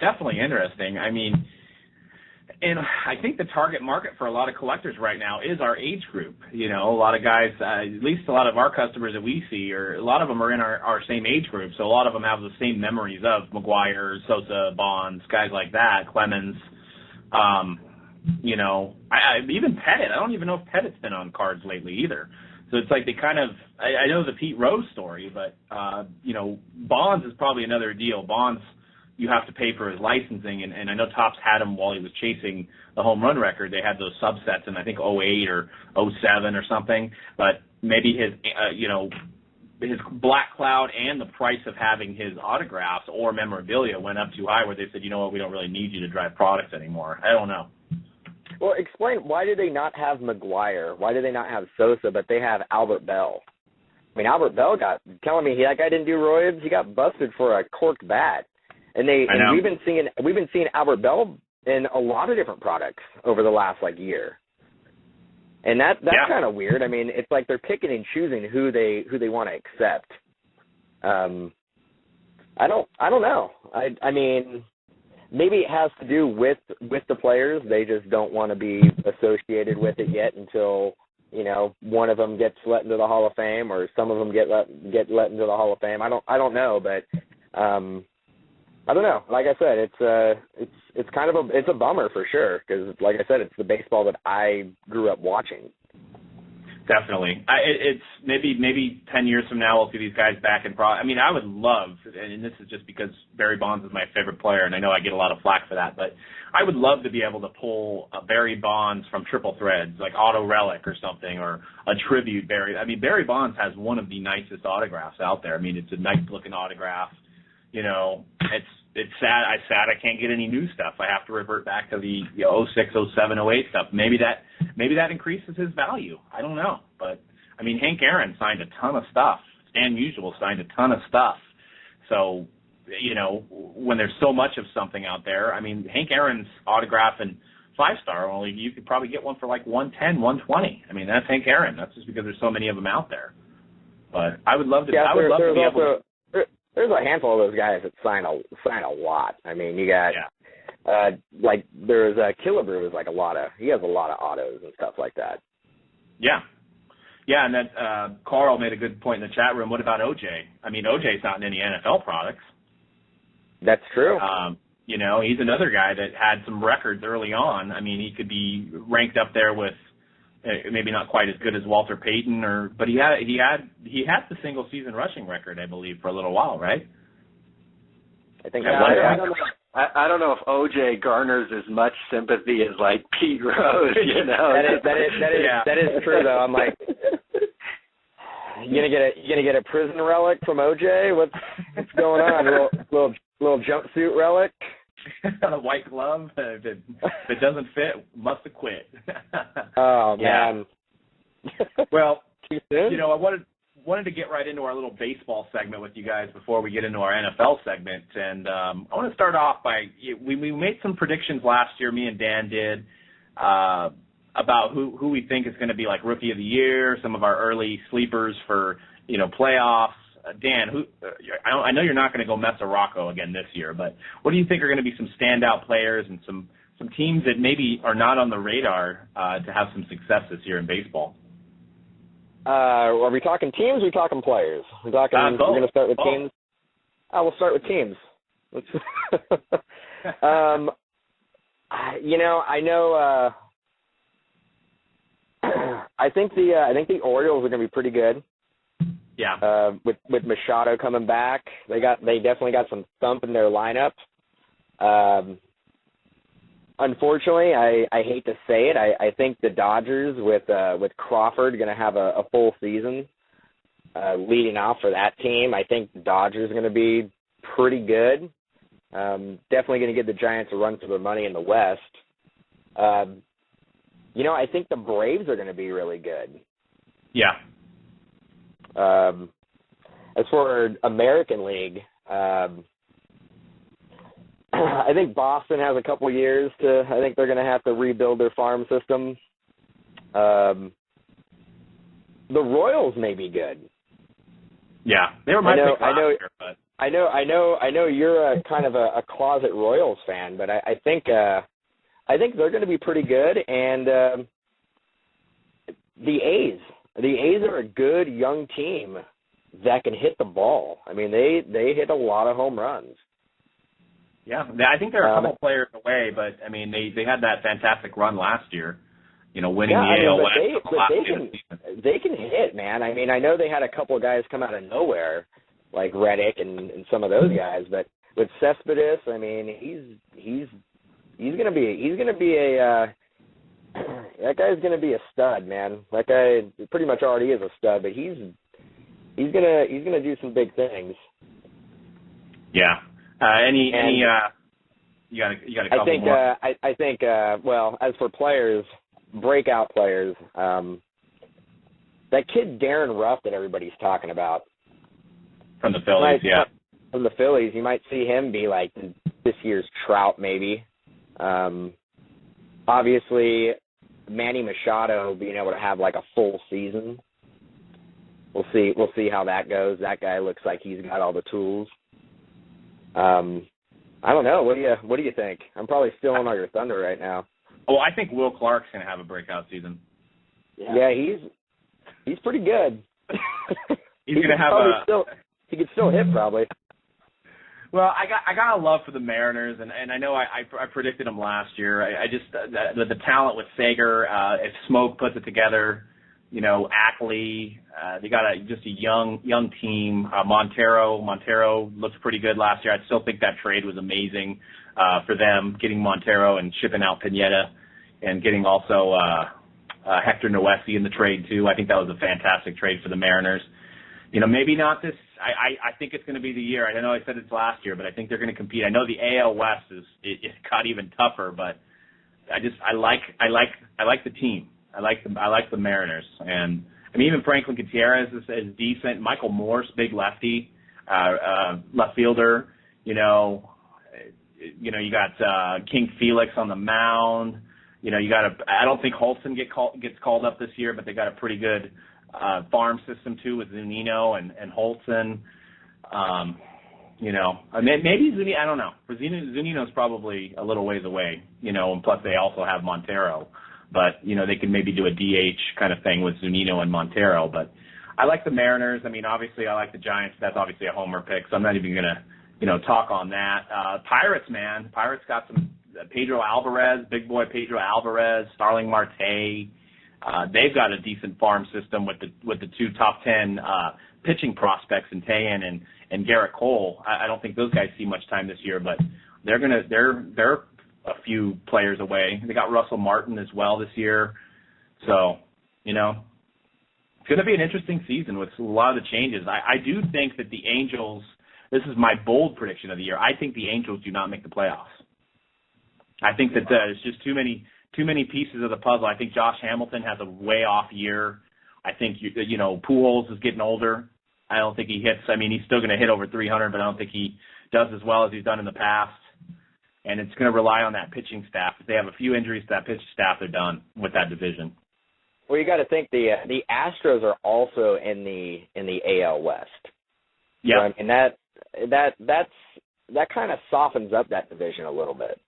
definitely interesting. And I think the target market for a lot of collectors right now is our age group. A lot of guys, at least a lot of our customers that we see, a lot of them are in our same age group. So a lot of them have the same memories of McGuire, Sosa, Bonds, guys like that, Clemens. Even Pettit. I don't even know if Pettit's been on cards lately either. So it's they kind of, I know the Pete Rose story, but, Bonds is probably another deal. Bonds, you have to pay for his licensing, and I know Topps had him while he was chasing the home run record. They had those subsets in, I think, '08 or '07 or something, but maybe his, his Black Cloud and the price of having his autographs or memorabilia went up too high where they said, you know what, we don't really need you to drive products anymore. I don't know. Well, explain, why did they not have McGuire? Why did they not have Sosa, but they have Albert Bell? I mean, Albert Bell telling me that guy didn't do roids. He got busted for a corked bat. And we've been seeing Albert Bell in a lot of different products over the last year. And that's kind of weird. I mean, it's like they're picking and choosing who they want to accept. I don't know. I mean, maybe it has to do with the players. They just don't want to be associated with it yet until, one of them gets let into the Hall of Fame, or some of them get let into the Hall of Fame. I don't know, but I don't know. Like I said, it's kind of a bummer for sure, because like I said, it's the baseball that I grew up watching. Definitely. It's maybe 10 years from now we'll see these guys back in I mean, I would love, and this is just because Barry Bonds is my favorite player, and I know I get a lot of flack for that, but I would love to be able to pull a Barry Bonds from Triple Threads, like Auto Relic or something, or a tribute Barry. I mean, Barry Bonds has one of the nicest autographs out there. I mean, it's a nice-looking autograph. It's sad. I can't get any new stuff. I have to revert back to the 06, 07, 08 stuff. Maybe that increases his value. I don't know. But, I mean, Hank Aaron signed a ton of stuff. Stan Musial signed a ton of stuff. So, when there's so much of something out there, I mean, Hank Aaron's autograph and 5-star, only you could probably get one for like $110, $120. I mean, that's Hank Aaron. That's just because there's so many of them out there. But I would love to. Yeah, I would love to be able to. There's a handful of those guys that sign a lot. I mean, you got there's Killebrew is he has a lot of autos and stuff like that. Yeah. Yeah, and that Carl made a good point in the chat room. What about OJ? I mean, OJ's not in any NFL products. That's true. He's another guy that had some records early on. I mean, he could be ranked up there with maybe not quite as good as Walter Payton, but he had the single season rushing record, I believe, for a little while, right? I think. I don't know if OJ garners as much sympathy as Pete Rose. That is true though. I'm like, you gonna get a prison relic from OJ? What's going on? A little jumpsuit relic. On a white glove. If it doesn't fit, must have quit. Oh man. Well, I wanted to get right into our little baseball segment with you guys before we get into our NFL segment, and I want to start off by we made some predictions last year. Me and Dan did about who we think is going to be rookie of the year, some of our early sleepers for playoffs. Dan, I know you're not going to go Mesa Rocco again this year, but what do you think are going to be some standout players and some teams that maybe are not on the radar to have some success this year in baseball? Are we talking teams or are we talking players? We're going to start with teams? We'll start with teams. I think the Orioles are going to be pretty good. Yeah. With Machado coming back, they definitely got some thump in their lineup. Unfortunately, I hate to say it, I think the Dodgers with Crawford going to have a full season leading off for that team. I think the Dodgers are going to be pretty good. Definitely going to give the Giants a run for their money in the West. I think the Braves are going to be really good. Yeah. As for American League, I think Boston has a couple years I think they're going to have to rebuild their farm system. The Royals may be good. Yeah, they were my pick last year, but I know you're a kind of a closet Royals fan, but I think they're going to be pretty good. And the A's are a good young team that can hit the ball. I mean, they hit a lot of home runs. Yeah, I think they're a couple players away, but I mean, they had that fantastic run last year, winning the AL West. They can hit, man. I mean, I know they had a couple of guys come out of nowhere, like Reddick and some of those guys, but with Cespedes, I mean, he's gonna be a that guy's gonna be a stud, man. That guy pretty much already is a stud, but he's gonna do some big things. Yeah. You got a couple more. I think well, as for players, breakout players, that kid Darren Ruff that everybody's talking about from the Phillies, from the Phillies, you might see him be like this year's Trout, maybe. Obviously, Manny Machado being able to have like a full season. We'll see how that goes. That guy looks like he's got all the tools. I don't know. What do you think? I'm probably stealing all your thunder right now. Oh, I think Will Clark's gonna have a breakout season. Yeah, he's pretty good. He's gonna have he could still hit probably. Well, I got a love for the Mariners, and I know I predicted them last year. I just the talent with Sager, if Smoke puts it together, you know, Ackley, they got just a young team. Montero looks pretty good last year. I still think that trade was amazing for them, getting Montero and shipping out Pineda, and getting also Hector Noesi in the trade too. I think that was a fantastic trade for the Mariners. You know, maybe not this. I think it's going to be the year. I know I said it's last year, but I think they're going to compete. I know the AL West it got even tougher, but I like the team. I like the Mariners, and I mean even Franklin Gutierrez is decent. Michael Morse, big lefty, left fielder. You know you got King Felix on the mound. You know I don't think Holton gets called up this year, but they got a pretty good farm system too with Zunino and Holton. You know, maybe Zunino. I don't know. For Zunino's probably a little ways away. You know, and plus they also have Montero. But, you know, they could maybe do a DH kind of thing with Zunino and Montero. But I like the Mariners. I mean, obviously I like the Giants. That's obviously a homer pick, so I'm not even going to, you know, talk on that. Pirates, man. Pirates got some Pedro Alvarez, big boy Pedro Alvarez, Starling Marte. They've got a decent farm system with the two top 10 pitching prospects in Tayen and Garrett Cole. I don't think those guys see much time this year, but they're a few players away. They got Russell Martin as well this year. So, you know, it's going to be an interesting season with a lot of the changes. I do think that the Angels, this is my bold prediction of the year, I think the Angels do not make the playoffs. I think that there's just too many pieces of the puzzle. I think Josh Hamilton has a way off year. I think, you know, Pujols is getting older. I don't think he hits. I mean, he's still going to hit over 300, but I don't think he does as well as he's done in the past. And it's going to rely on that pitching staff. If they have a few injuries to that pitching staff, they're done with that division. Well, you got to think the Astros are also in the AL West. Yeah, so, I mean that kind of softens up that division a little bit,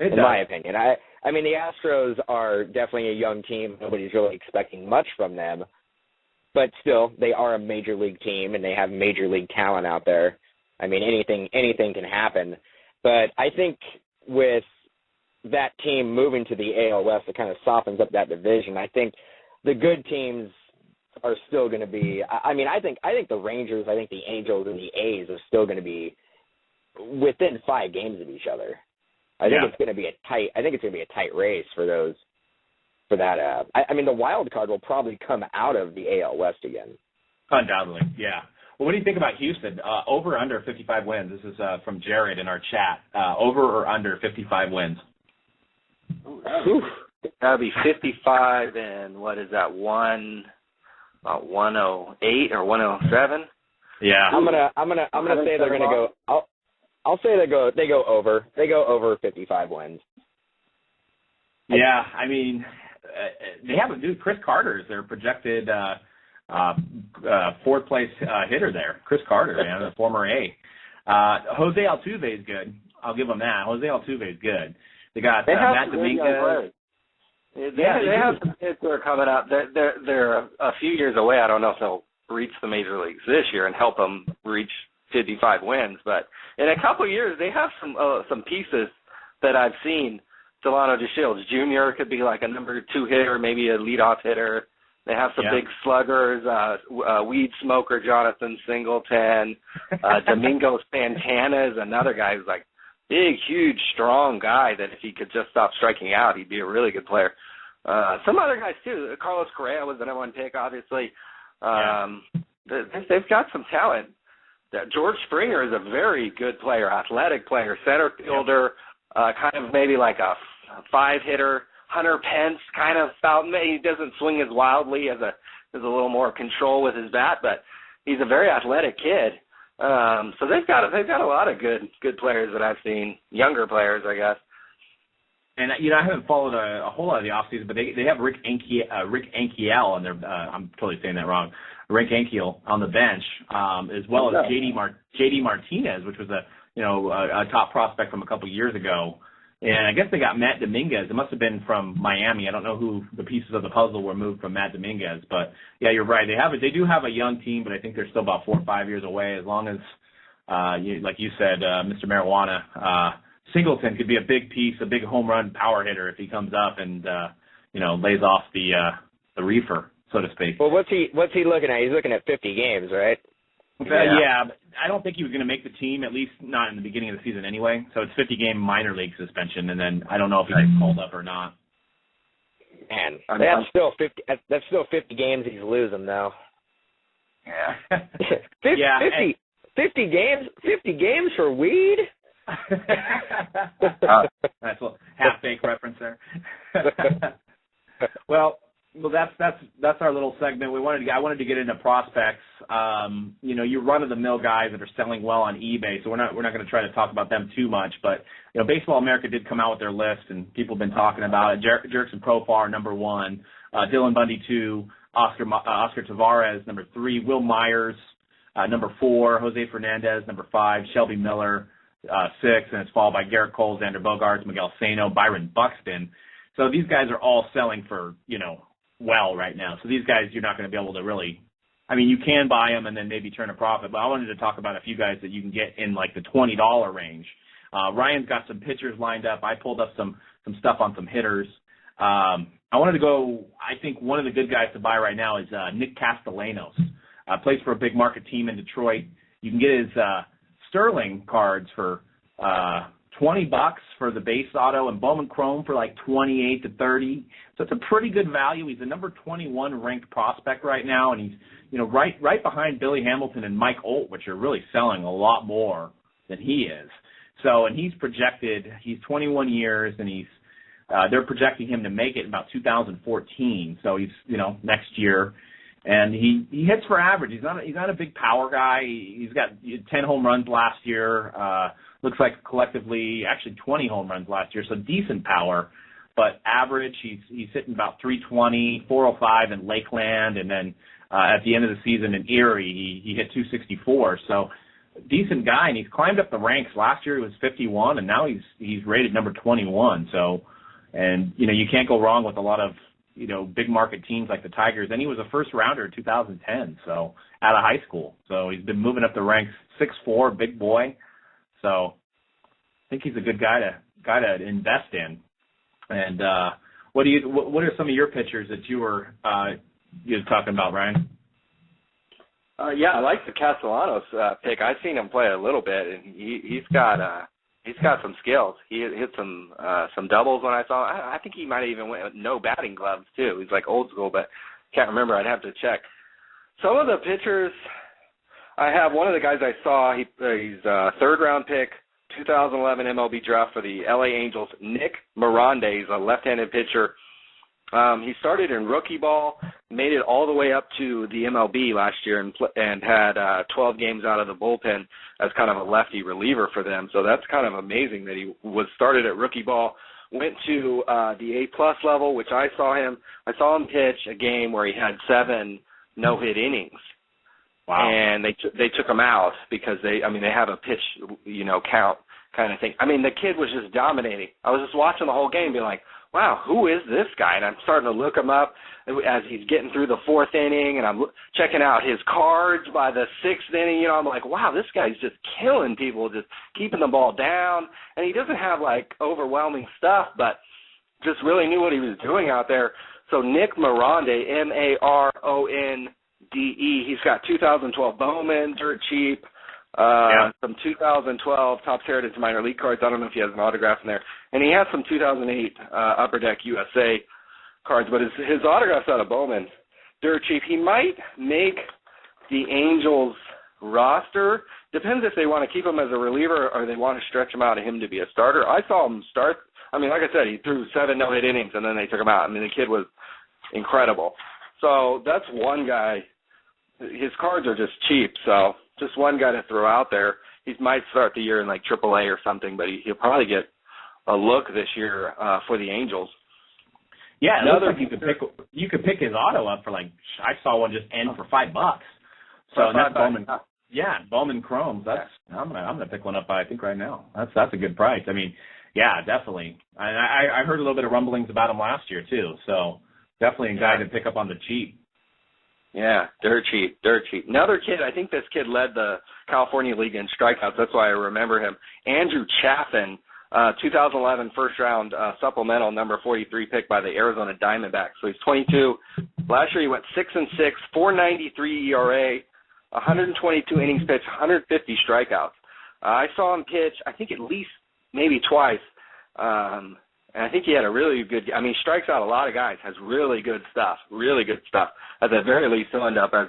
in my opinion. I mean the Astros are definitely a young team. Nobody's really expecting much from them, but still they are a major league team and they have major league talent out there. I mean anything can happen. But I think with that team moving to the AL West, it kind of softens up that division. I think the good teams are still going to be. I mean, I think the Rangers, I think the Angels, and the A's are still going to be within 5 games of each other. I think it's going to be a tight. I think it's going to be a tight race for those. For that, I mean, the wild card will probably come out of the AL West again. Undoubtedly, yeah. Well, what do you think about Houston? Over or under 55 wins? This is from Jared in our chat. Over or under 55 wins? That would be 55 and what is that, about 108 or 107? Yeah. I'm gonna say they're gonna go. I'll say they go over. They go over 55 wins. Yeah, I mean, they have a dude. Chris Carter is their projected. Fourth place hitter there, Chris Carter, man, the former A. Jose Altuve is good. I'll give them that. Jose Altuve is good. They got Matt Dominguez. They have some kids that are coming up. They're a few years away. I don't know if they'll reach the major leagues this year and help them reach 55 wins, but in a couple of years they have some pieces that I've seen. Delano DeShields Jr. could be like a number 2 hitter, maybe a leadoff hitter. They have some big sluggers, weed smoker Jonathan Singleton, Domingo Santana is another guy who's like big, huge, strong guy that if he could just stop striking out, he'd be a really good player. Some other guys too. Carlos Correa was the number one pick, obviously. They've got some talent. George Springer is a very good player, athletic player, center fielder, kind of maybe like a five-hitter. Hunter Pence kind of fountain. He doesn't swing as wildly, has a little more control with his bat, but he's a very athletic kid. So they've got a lot of good players that I've seen, younger players, I guess. And I haven't followed a whole lot of the offseason, but they have Rick Ankiel on their. I'm totally saying that wrong. Rick Ankiel on the bench, as well as JD Martinez, which was a top prospect from a couple years ago. And I guess they got Matt Dominguez. It must have been from Miami. I don't know who the pieces of the puzzle were moved from Matt Dominguez, but yeah, you're right. They do have a young team, but I think they're still about 4 or 5 years away. As long as, like you said, Mr. Marijuana, Singleton could be a big piece, a big home run power hitter if he comes up and lays off the reefer, so to speak. Well, what's he looking at? He's looking at 50 games, right? Yeah, but I don't think he was going to make the team, at least not in the beginning of the season anyway. So it's 50-game minor league suspension, and then I don't know if he gets called up or not. Man, that's still 50. That's still 50 games he's losing though. Yeah. 50 games. 50 games for weed. Nice little half-baked reference there. Well, that's our little segment. I wanted to get into prospects. Your run-of-the-mill guys that are selling well on eBay. So we're not going to try to talk about them too much. But Baseball America did come out with their list, and people have been talking about it. Jerickson Profar, number 1. Dylan Bundy, 2. Oscar Tavares, number 3. Will Myers, number 4. Jose Fernandez, number 5. Shelby Miller, 6. And it's followed by Garrett Cole, Xander Bogaerts, Miguel Sano, Byron Buxton. So these guys are all selling for well right now. So these guys, you're not going to be able to really, you can buy them and then maybe turn a profit, but I wanted to talk about a few guys that you can get in like the $20 range. Ryan's got some pitchers lined up. I pulled up some stuff on some hitters. I wanted to go, I think one of the good guys to buy right now is Nick Castellanos. Plays for a big market team in Detroit. You can get his Sterling cards for $20 for the base auto and Bowman Chrome for like $28 to $30. So it's a pretty good value. He's the number 21 ranked prospect right now, and he's right behind Billy Hamilton and Mike Olt, which are really selling a lot more than he is. So, and he's projected. He's 21 years, and they're projecting him to make it in about 2014. So he's next year. And he hits for average. He's not a big power guy. He's got 10 home runs last year. Looks like collectively actually 20 home runs last year. So decent power, but average. He's hitting about 320, 405 in Lakeland, and then at the end of the season in Erie he hit 264. So decent guy, and he's climbed up the ranks. Last year he was 51, and now he's rated number 21. So, and you can't go wrong with a lot of big market teams like the Tigers. And he was a first rounder in 2010, so out of high school. So he's been moving up the ranks, 6'4", big boy. So I think he's a good guy to invest in. And what are some of your pitchers that you were talking about, Ryan? Yeah, I like the Castellanos pick. I've seen him play a little bit, and he's got some skills. He hit some doubles when I saw him. I think he might have even went with no batting gloves too. He's like old school, but can't remember. I'd have to check. Some of the pitchers, I have one of the guys I saw. He's a third-round pick, 2011 MLB draft for the LA Angels. Nick Miranda. He's a left-handed pitcher. He started in rookie ball, made it all the way up to the MLB last year, and had 12 games out of the bullpen as kind of a lefty reliever for them. So that's kind of amazing that he was started at rookie ball, went to the A+ level, which I saw him pitch a game where he had 7 no-hit innings. Wow. And they took him out because they have a pitch, count kind of thing. The kid was just dominating. I was just watching the whole game being like, wow, who is this guy? And I'm starting to look him up as he's getting through the 4th inning, and I'm checking out his cards by the 6th inning. I'm like, wow, this guy's just killing people, just keeping the ball down. And he doesn't have, overwhelming stuff, but just really knew what he was doing out there. So Nick Maronde, Maronde, he's got 2012 Bowman, dirt cheap. Some 2012 Topps Heritage Minor League cards. I don't know if he has an autograph in there. And he has some 2008 Upper Deck USA cards, but his autograph's out of Bowman. Dirt cheap. He might make the Angels roster. Depends if they want to keep him as a reliever or they want to stretch him out of him to be a starter. I saw him start. I mean, like I said, he threw 7 no-hit innings, and then they took him out. I mean, the kid was incredible. So that's one guy. His cards are just cheap, so just one guy to throw out there. He might start the year in like AAA or something, but he'll probably get a look this year for the Angels. Yeah, it looks like you could pick his auto up for like, I saw one just end for $5. So that's Bowman. Yeah, Bowman Chromes. I'm gonna pick one up. I think right now. That's a good price. I mean, yeah, definitely. I heard a little bit of rumblings about him last year too. So definitely a guy to pick up on the cheap. Yeah, dirt cheap. Another kid. I think this kid led the California League in strikeouts. That's why I remember him. Andrew Chaffin, 2011 first round supplemental number 43 pick by the Arizona Diamondbacks. So he's 22. Last year he went 6-6, 4.93 ERA. 122 innings pitched, 150 strikeouts. I saw him pitch, I think at least maybe twice, and I think he had a really good – I mean, strikes out a lot of guys, has really good stuff. At the very least, he'll end up as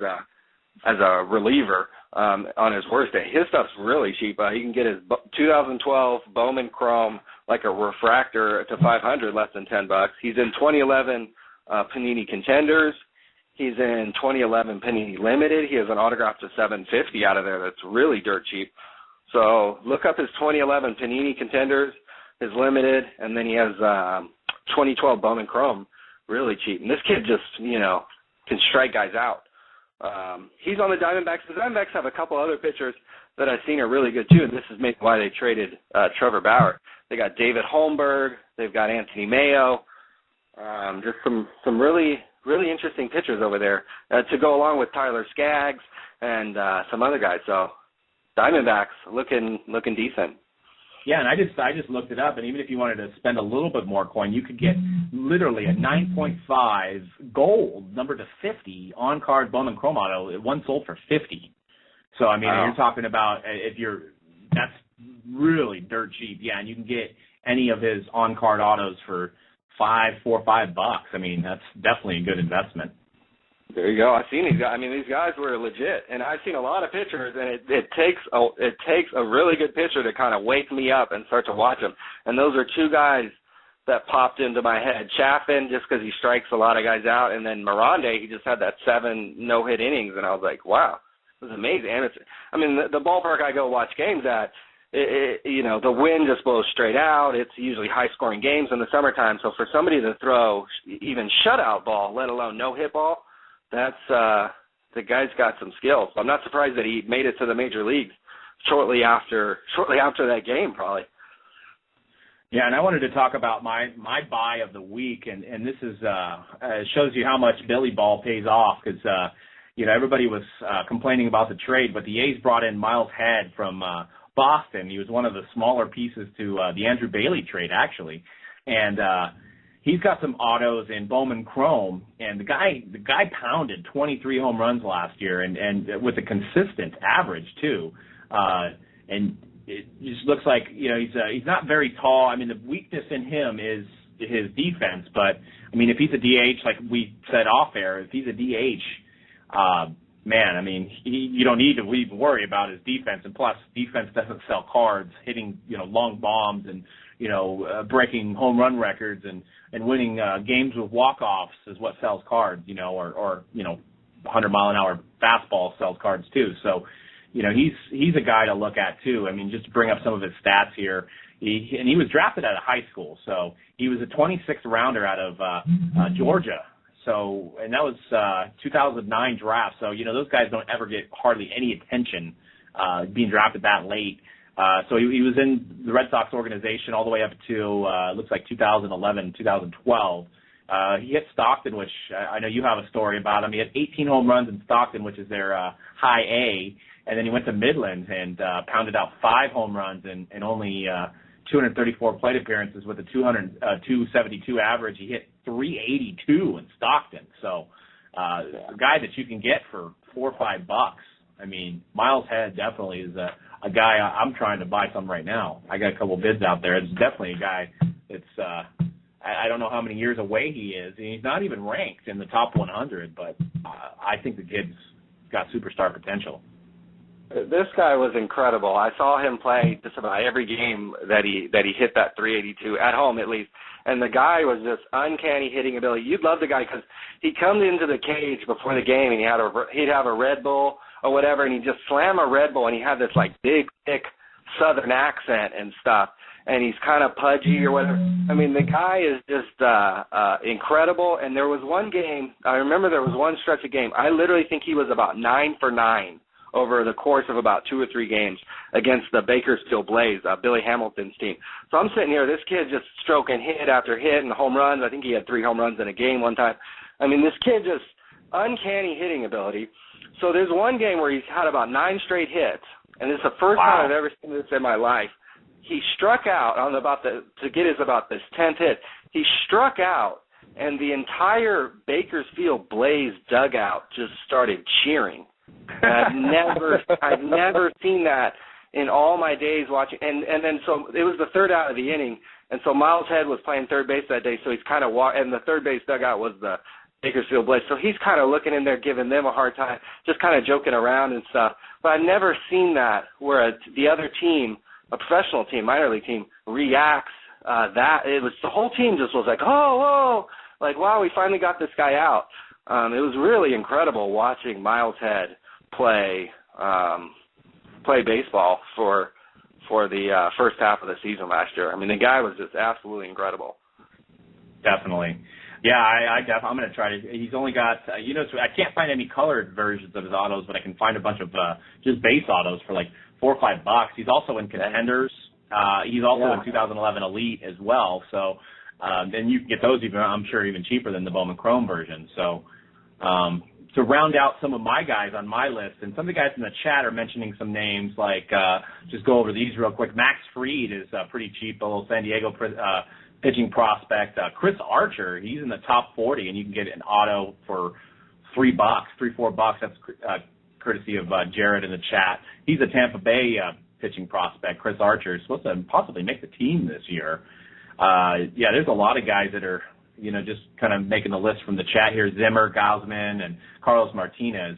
a reliever on his worst day. His stuff's really cheap. He can get his 2012 Bowman Chrome like a refractor to 500, less than $10. He's in 2011 Panini Contenders. He's in 2011 Panini Limited. He has an autograph to $750 out of there that's really dirt cheap. So look up his 2011 Panini Contenders, his Limited, and then he has 2012 Bowman Chrome, really cheap. And this kid just, can strike guys out. He's on the Diamondbacks. The Diamondbacks have a couple other pitchers that I've seen are really good too, and this is maybe why they traded Trevor Bauer. They got David Holmberg. They've got Anthony Mayo. Just some really interesting pitchers over there to go along with Tyler Skaggs and some other guys. So Diamondbacks looking decent. Yeah, and I just looked it up, and even if you wanted to spend a little bit more coin, you could get literally a 9.5 gold number to 50 on-card Bowman Chrome auto. One sold for $50. So I mean, You're talking about that's really dirt cheap. Yeah, and you can get any of his on-card autos for $4 or $5. I mean, that's definitely a good investment. There you go. I've seen these guys. I mean, these guys were legit, and I've seen a lot of pitchers, and it takes a really good pitcher to kind of wake me up and start to watch them. And those are two guys that popped into my head. Chaffin, just because he strikes a lot of guys out, and then Maronde, he just had that 7 no-hit innings, and I was like, wow, it was amazing. And the ballpark I go watch games at, the wind just blows straight out. It's usually high-scoring games in the summertime. So for somebody to throw even shutout ball, let alone no-hit ball, that's the guy's got some skills. I'm not surprised that he made it to the major leagues shortly after that game, probably. Yeah, and I wanted to talk about my buy of the week, and this is shows you how much Billy Ball pays off because everybody was complaining about the trade, but the A's brought in Miles Head from Boston. He was one of the smaller pieces to the Andrew Bailey trade, actually, and he's got some autos in Bowman Chrome, and the guy pounded 23 home runs last year, and with a consistent average too, and it just looks like he's not very tall. I mean, the weakness in him is his defense, but I mean, if he's a DH, like we said off air, if he's a DH, man, I mean, you don't need to even worry about his defense. And plus, defense doesn't sell cards. Hitting, long bombs and, breaking home run records and winning games with walk-offs is what sells cards, or 100-mile-an-hour fastball sells cards too. So, he's a guy to look at too. I mean, just to bring up some of his stats here, he was drafted out of high school. So he was a 26th rounder out of Georgia. So, and that was 2009 draft. So, those guys don't ever get hardly any attention being drafted that late. So he was in the Red Sox organization all the way up to, looks like 2011, 2012. He hit Stockton, which I know you have a story about him. He had 18 home runs in Stockton, which is their high A. And then he went to Midland and pounded out 5 home runs and only 234 plate appearances with a 272 average. He hit $382 in Stockton. So a guy that you can get for $4 or $5. I mean, Miles Head definitely is a guy I'm trying to buy some right now. I got a couple bids out there. It's definitely a guy that's I don't know how many years away he is. And he's not even ranked in the top 100, but I think the kid's got superstar potential. This guy was incredible. I saw him play just about every game that he hit that 382 at home at least. And the guy was just uncanny hitting ability. You'd love the guy because he'd come into the cage before the game and he'd have a Red Bull or whatever, and he'd just slam a Red Bull, and he had this like big, thick Southern accent and stuff. And he's kind of pudgy or whatever. I mean, the guy is just incredible. And there was one game, I remember there was one stretch of game, I literally think he was about 9 for 9 over the course of about 2 or 3 games against the Bakersfield Blaze, Billy Hamilton's team. So I'm sitting here, this kid just stroking hit after hit and home runs. I think he had 3 home runs in a game one time. I mean, this kid just uncanny hitting ability. So there's one game where he's had about 9 straight hits, and this is the first time I've ever seen this in my life. He struck out on to get his about this 10th hit. He struck out, and the entire Bakersfield Blaze dugout just started cheering. I've never seen that in all my days watching. And then so it was the third out of the inning, and so Miles Head was playing third base that day, so he's kind of and the third base dugout was the Bakersfield Blaze. So he's kind of looking in there, giving them a hard time, just kind of joking around and stuff. But I've never seen that where the other team, a professional team, minor league team, reacts it was the whole team just was like, oh, whoa, like, wow, we finally got this guy out. It was really incredible watching Miles Head play baseball for the first half of the season last year. I mean, the guy was just absolutely incredible. Definitely. Yeah, I'm going to try to. He's only got, I can't find any colored versions of his autos, but I can find a bunch of just base autos for like $4 or $5. He's also in contenders. He's also in 2011 Elite as well. So, and you can get those even, I'm sure, even cheaper than the Bowman Chrome version. So, to round out some of my guys on my list, and some of the guys in the chat are mentioning some names, like just go over these real quick. Max Fried is pretty cheap, a little San Diego pitching prospect. Chris Archer, he's in the top 40, and you can get an auto for $3, $4. That's courtesy of Jared in the chat. He's a Tampa Bay pitching prospect. Chris Archer is supposed to possibly make the team this year. There's a lot of guys that are, just kind of making the list from the chat here. Zimmer, Gausman, and Carlos Martinez.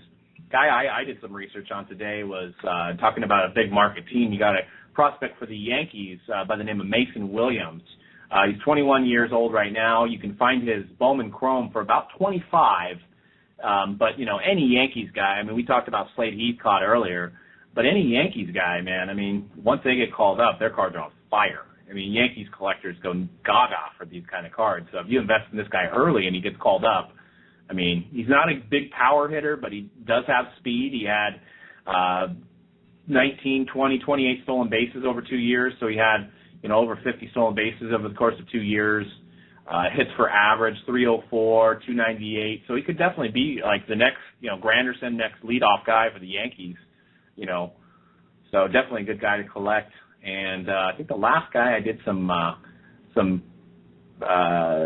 Guy I did some research on today was talking about a big market team. You got a prospect for the Yankees by the name of Mason Williams. He's 21 years old right now. You can find his Bowman Chrome for about $25. But, any Yankees guy, I mean, we talked about Slade Heathcott earlier, but any Yankees guy, man, I mean, once they get called up, their cards are on fire. I mean, Yankees collectors go gaga for these kind of cards. So if you invest in this guy early and he gets called up, I mean, he's not a big power hitter, but he does have speed. He had 19, 20, 28 stolen bases over 2 years, so he had over 50 stolen bases over the course of 2 years. Hits for average, 304, 298. So he could definitely be like the next, Granderson, next leadoff guy for the Yankees, So definitely a good guy to collect. And I think the last guy I did some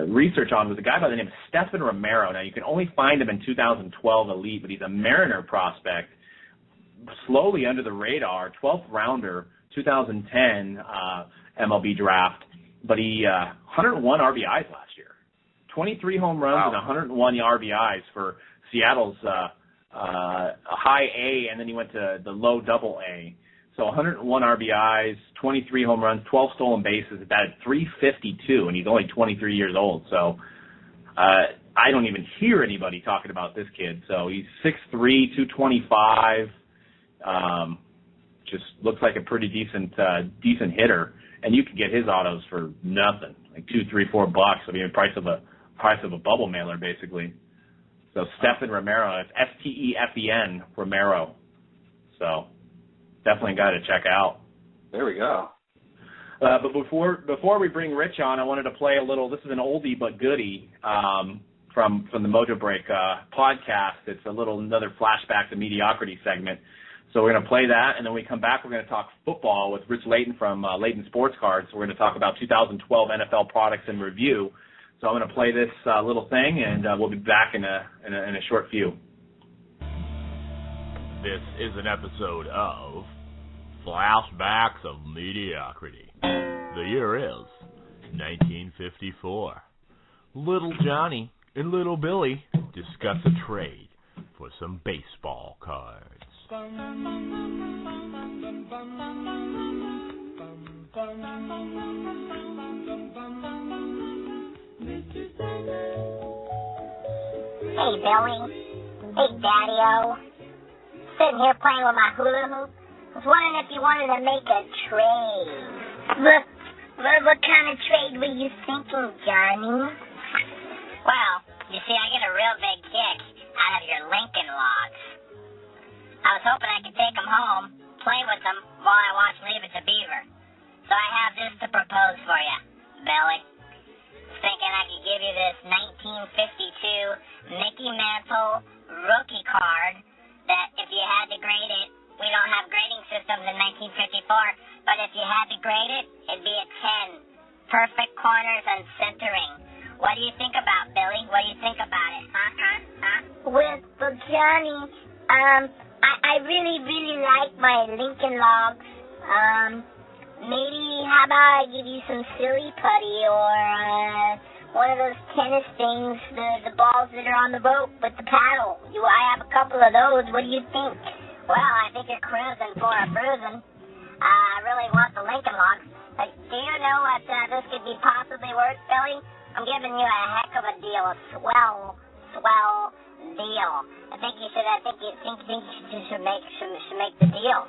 research on was a guy by the name of Stephen Romero. Now, you can only find him in 2012 Elite, but he's a Mariner prospect, slowly under the radar, 12th rounder, 2010 MLB draft, but he 101 RBIs last year, 23 home runs and 101 RBIs for Seattle's high A, and then he went to the low double A. So 101 RBIs, 23 home runs, 12 stolen bases, at 352, and he's only 23 years old. So I don't even hear anybody talking about this kid. So he's 6'3", 225, just looks like a pretty decent hitter. And you can get his autos for nothing, like $2, $3, $4. I mean, price of a bubble mailer, basically. So Stephen Romero, it's Stephen Romero. So definitely a guy to check out. There we go. But before we bring Rich on, I wanted to play a little. This is an oldie but goodie from the Mojo Break podcast. It's another flashback to mediocrity segment. So we're going to play that, and then when we come back, we're going to talk football with Rich Layton from Layton Sports Cards. So we're going to talk about 2012 NFL products in review. So I'm going to play this little thing, and we'll be back in a short few. This is an episode of Flashbacks of Mediocrity. The year is 1954. Little Johnny and Little Billy discuss a trade for some baseball cards. Hey, Billy. Hey, Daddy-O. Sitting here playing with my hula hoop. I was wondering if you wanted to make a trade. What kind of trade were you thinking, Johnny? Well, you see, I get a real big kick out of your Lincoln Logs. I was hoping I could take them home, play with them while I watch Leave It to Beaver. So I have this to propose for you, Billy. Thinking I could give you this 1952 Mickey Mantle rookie card that if you had to grade it, we don't have grading systems in 1954, but if you had to grade it, it'd be a 10. Perfect corners and centering. What do you think about, Billy? What do you think about it? Well, Johnny, I really, really like my Lincoln Logs. Maybe how about I give you some silly putty or one of those tennis things, the balls that are on the rope with the paddle. I have a couple of those. What do you think? Well, I think you're cruising for a bruising. I really want the Lincoln Logs. Do you know what this could be possibly worth, Billy? I'm giving you a heck of a deal, a swell deal. I think you should make the deal.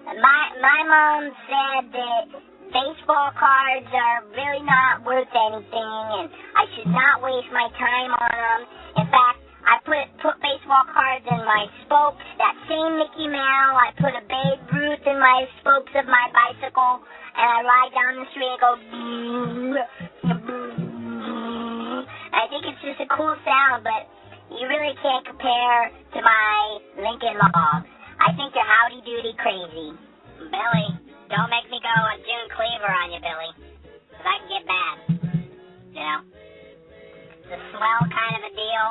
My mom said that baseball cards are really not worth anything, and I should not waste my time on them. In fact, I put baseball cards in my spokes. That same Mickey Mantle, I put a Babe Ruth in my spokes of my bicycle, and I ride down the street and go boo, boo. I think it's just a cool sound, but you really can't compare to my Lincoln Logs. I think you're howdy-doody crazy. Billy, don't make me go a June Cleaver on you, Billy, because I can get bad. You know? It's a swell kind of a deal.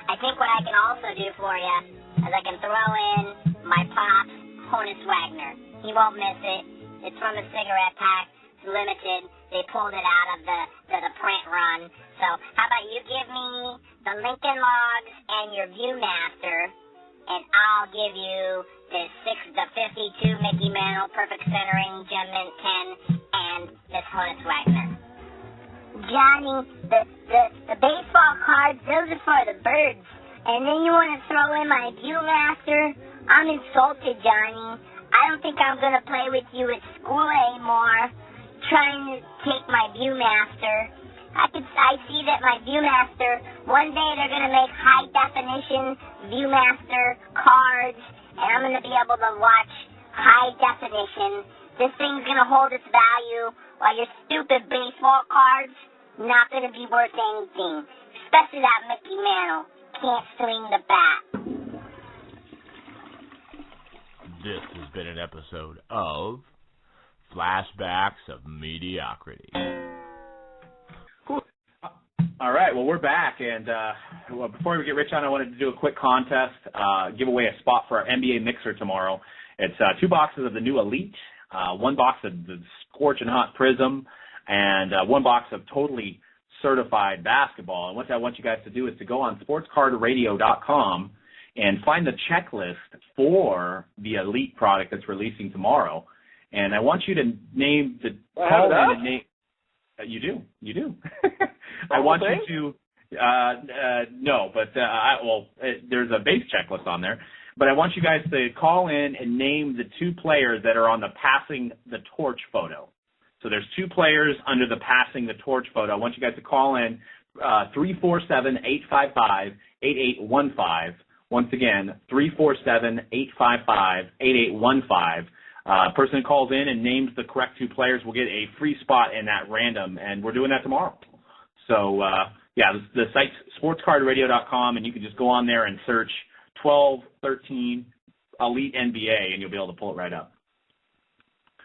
I think what I can also do for you is I can throw in my Pop's Honus Wagner. He won't miss it. It's from a cigarette pack. It's limited. They pulled it out of the print run. So how about you give me the Lincoln Logs and your Viewmaster, and I'll give you the 52 Mickey Mantle, perfect centering, Gem Mint 10, and this Honus Wagner. Johnny, the baseball cards, those are for the birds. And then you want to throw in my Viewmaster? I'm insulted, Johnny. I don't think I'm going to play with you at school anymore, trying to take my Viewmaster. I see that my Viewmaster, one day they're going to make high-definition Viewmaster cards, and I'm going to be able to watch high definition. This thing's going to hold its value, while your stupid baseball cards not going to be worth anything. Especially that Mickey Mantle. Can't swing the bat. This has been an episode of Flashbacks of Mediocrity. Cool. All right, well, we're back, and before we get rich on, I wanted to do a quick contest, give away a spot for our NBA mixer tomorrow. It's 2 boxes of the new Elite, 1 box of the Scorching Hot Prism, and 1 box of totally certified basketball. And what I want you guys to do is to go on sportscardradio.com and find the checklist for the Elite product that's releasing tomorrow. And I want you to name the call in and name. You do. I want you to. No, but there's a base checklist on there. But I want you guys to call in and name the 2 players that are on the passing the torch photo. So there's 2 players under the passing the torch photo. I want you guys to call in 347-855-8815. Once again, 347-855-8815. Person who calls in and names the correct 2 players will get a free spot in that random, and we're doing that tomorrow. So, the site's sportscardradio.com, and you can just go on there and search 12-13 Elite NBA, and you'll be able to pull it right up.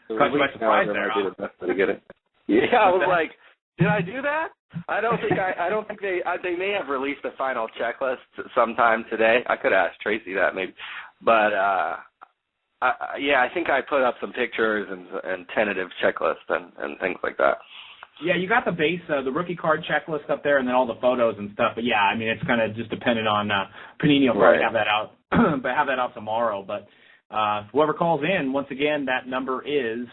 Caught you by surprise there, huh? To get it. Yeah, I was like, Did I do that? I don't think they may have released the final checklist sometime today. I could ask Tracy that maybe, but I think I put up some pictures and tentative checklists and things like that. Yeah, you got the base, the rookie card checklist up there, and then all the photos and stuff. But yeah, I mean, it's kind of just dependent on Panini will probably have that out, but have that out tomorrow. But whoever calls in, once again, that number is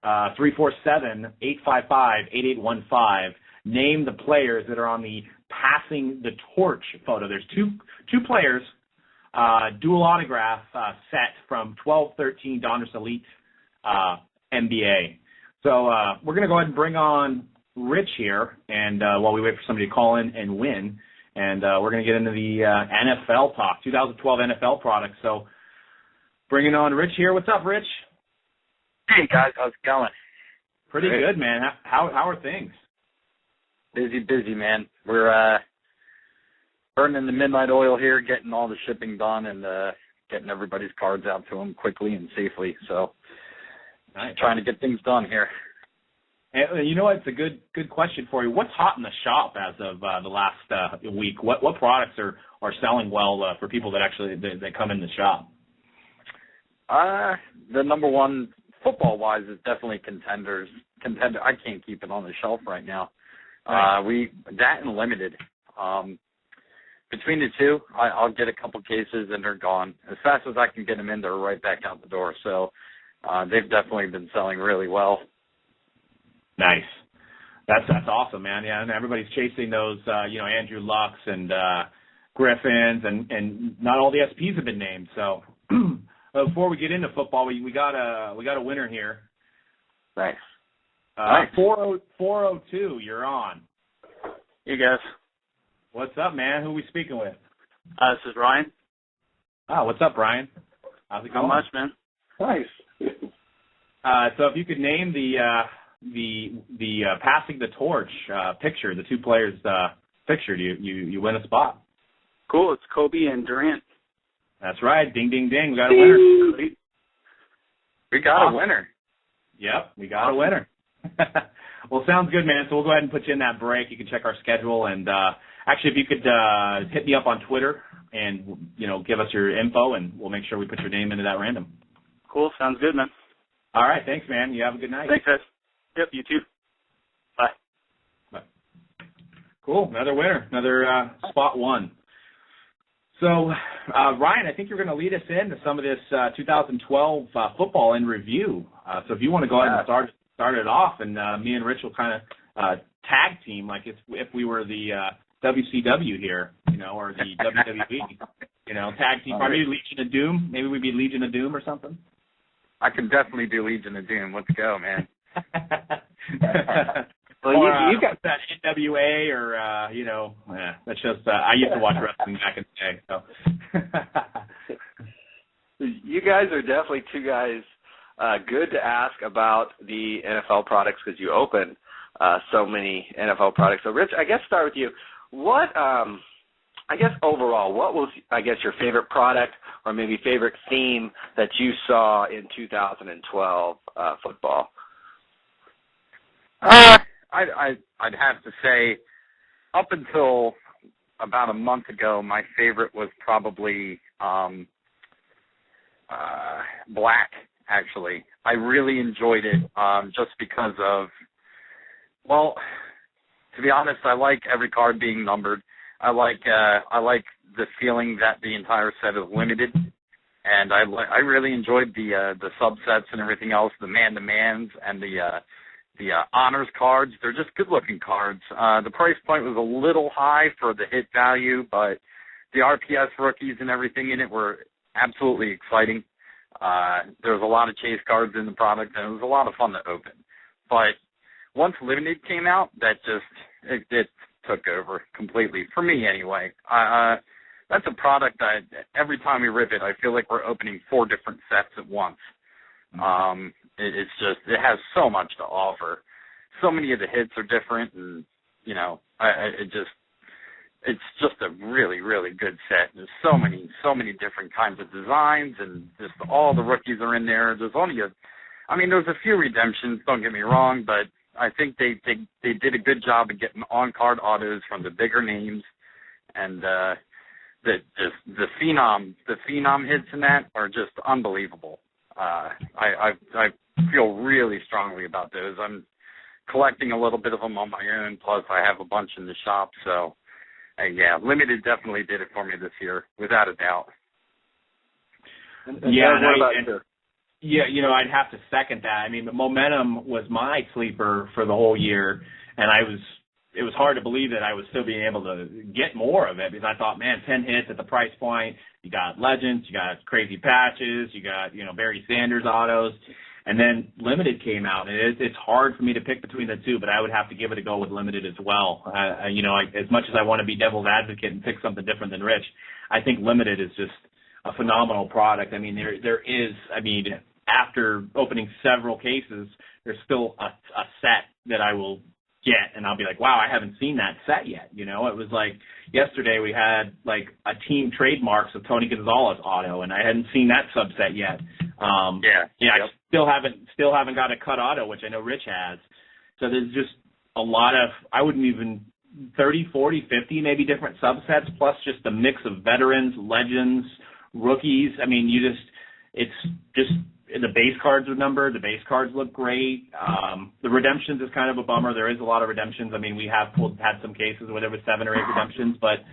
347-855-8815. Name the players that are on the passing the torch photo. There's two players, dual autograph set from 12-13 Donruss Elite NBA. So we're going to go ahead and bring on Rich here, and while we wait for somebody to call in and win, and we're going to get into the NFL talk, 2012 NFL products. So bringing on Rich here. What's up, Rich? Hey, guys. How's it going? Pretty good, man. How are things? Busy, man. We're burning the midnight oil here, getting all the shipping done, and getting everybody's cards out to them quickly and safely. So nice. Trying to get things done here. And you know what? It's a good question for you. What's hot in the shop as of the last week? What products are selling well for people that actually that come in the shop? The number one football-wise is definitely Contender. I can't keep it on the shelf right now. Right. That and Limited. Between the two, I'll get a couple cases and they're gone. As fast as I can get them in, they're right back out the door. So they've definitely been selling really well. Nice. That's awesome, man. Yeah, and everybody's chasing those, Andrew Lucks and Griffins, and not all the SPs have been named. So before we get into football, we got a winner here. Nice. Nice. 402, you're on. Hey, guys. What's up, man? Who are we speaking with? This is Ryan. Oh, what's up, Brian? How's it going? Not much, man. Nice. So if you could name the passing the torch picture, the two players pictured, you win a spot. Cool. It's Kobe and Durant. That's right. Ding, ding, ding. We got a winner. We got a winner. Yep, we got a winner. Well, sounds good, man. So we'll go ahead and put you in that break. You can check our schedule, and actually, if you could hit me up on Twitter and give us your info, and we'll make sure we put your name into that random. Cool. Sounds good, man. All right. Thanks, man. You have a good night. Thanks, guys. Yep. You too. Bye. Bye. Cool. Another winner. Another spot one. So, Ryan, I think you're going to lead us into some of this 2012 football in review. So if you want to go ahead and start it off, and me and Rich will kind of tag team like if we were the WCW here, or the WWE, tag team. Or maybe Legion of Doom. Maybe we'd be Legion of Doom or something. I can definitely do Legion of Doom. Let's go, man. Well, you got that NWA or, that's just, I used to watch wrestling back in the day, so. You guys are definitely two guys good to ask about the NFL products because you open so many NFL products. So, Rich, I guess start with you. What, overall, what was, your favorite product or maybe favorite theme that you saw in 2012 football? I'd have to say, up until about a month ago, my favorite was probably black. Actually, I really enjoyed it just because of, well, to be honest, I like every card being numbered. I like the feeling that the entire set is limited, and I really enjoyed the subsets and everything else, the man-to-mans and the honors cards. They're just good-looking cards. The price point was a little high for the hit value, but the RPS rookies and everything in it were absolutely exciting. There was a lot of chase cards in the product, and it was a lot of fun to open. But once Limited came out, that just it took over completely, for me anyway. That's a product that every time we rip it, I feel like we're opening 4 different sets at once. It has so much to offer. So many of the hits are different, and it's just a really, really good set. There's so many different kinds of designs, and just all the rookies are in there. There's a few redemptions, don't get me wrong, but I think they did a good job of getting on-card autos from the bigger names, and the phenom hits in that are just unbelievable. I feel really strongly about those. I'm collecting a little bit of them on my own, plus I have a bunch in the shop, so yeah, limited definitely did it for me this year, without a doubt. Yeah, you know, I'd have to second that. I mean, the Momentum was my sleeper for the whole year, and it was hard to believe that I was still being able to get more of it, because I thought, man, 10 hits at the price point, you got Legends, you got crazy patches, you got, you know, Barry Sanders autos, and then Limited came out. And it's hard for me to pick between the two, but I would have to give it a go with Limited as well. You know, as much as I want to be devil's advocate and pick something different than Rich, I think Limited is just a phenomenal product. I mean, there is, I mean, after opening several cases, there's still a set that I will get, and I'll be like, wow, I haven't seen that set yet. You know, it was like yesterday we had like a team trademarks of Tony Gonzalez auto, and I hadn't seen that subset yet. I still haven't got a cut auto, which I know Rich has. So there's just a lot of, I wouldn't even, 30, 40, 50 maybe different subsets, plus just a mix of veterans, legends, rookies. I mean, it's just, the base cards are numbered. The base cards look great. The redemptions is kind of a bummer. There is a lot of redemptions. I mean, we have had some cases where there was 7 or 8 redemptions, but,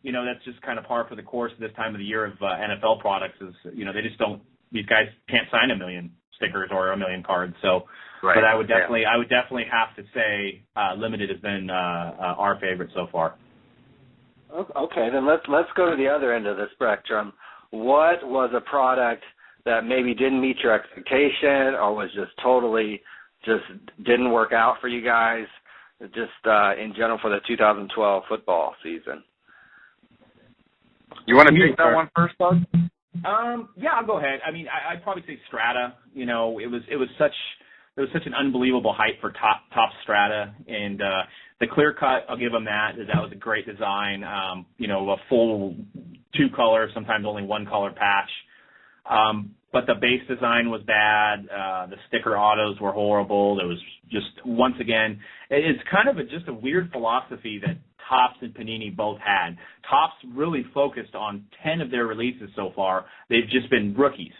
you know, that's just kind of par for the course this time of the year of NFL products is, you know, they just don't, these guys can't sign 1 million stickers or 1 million cards. So, right. But I would definitely have to say Limited has been our favorite so far. Okay, then let's go to the other end of the spectrum. What was a product that maybe didn't meet your expectation or was just didn't work out for you guys, just in general for the 2012 football season? You want to take that one first, Doug? Yeah, I'll go ahead. I mean, I'd probably say Strata. You know, it was such an unbelievable hype for top Strata, and the clear cut, I'll give them that. That was a great design. You know, a full 2-color, sometimes only 1-color patch. But the base design was bad. The sticker autos were horrible. There was just, once again, it's kind of just a weird philosophy that Topps and Panini both had. Topps really focused on 10 of their releases so far. They've just been rookies,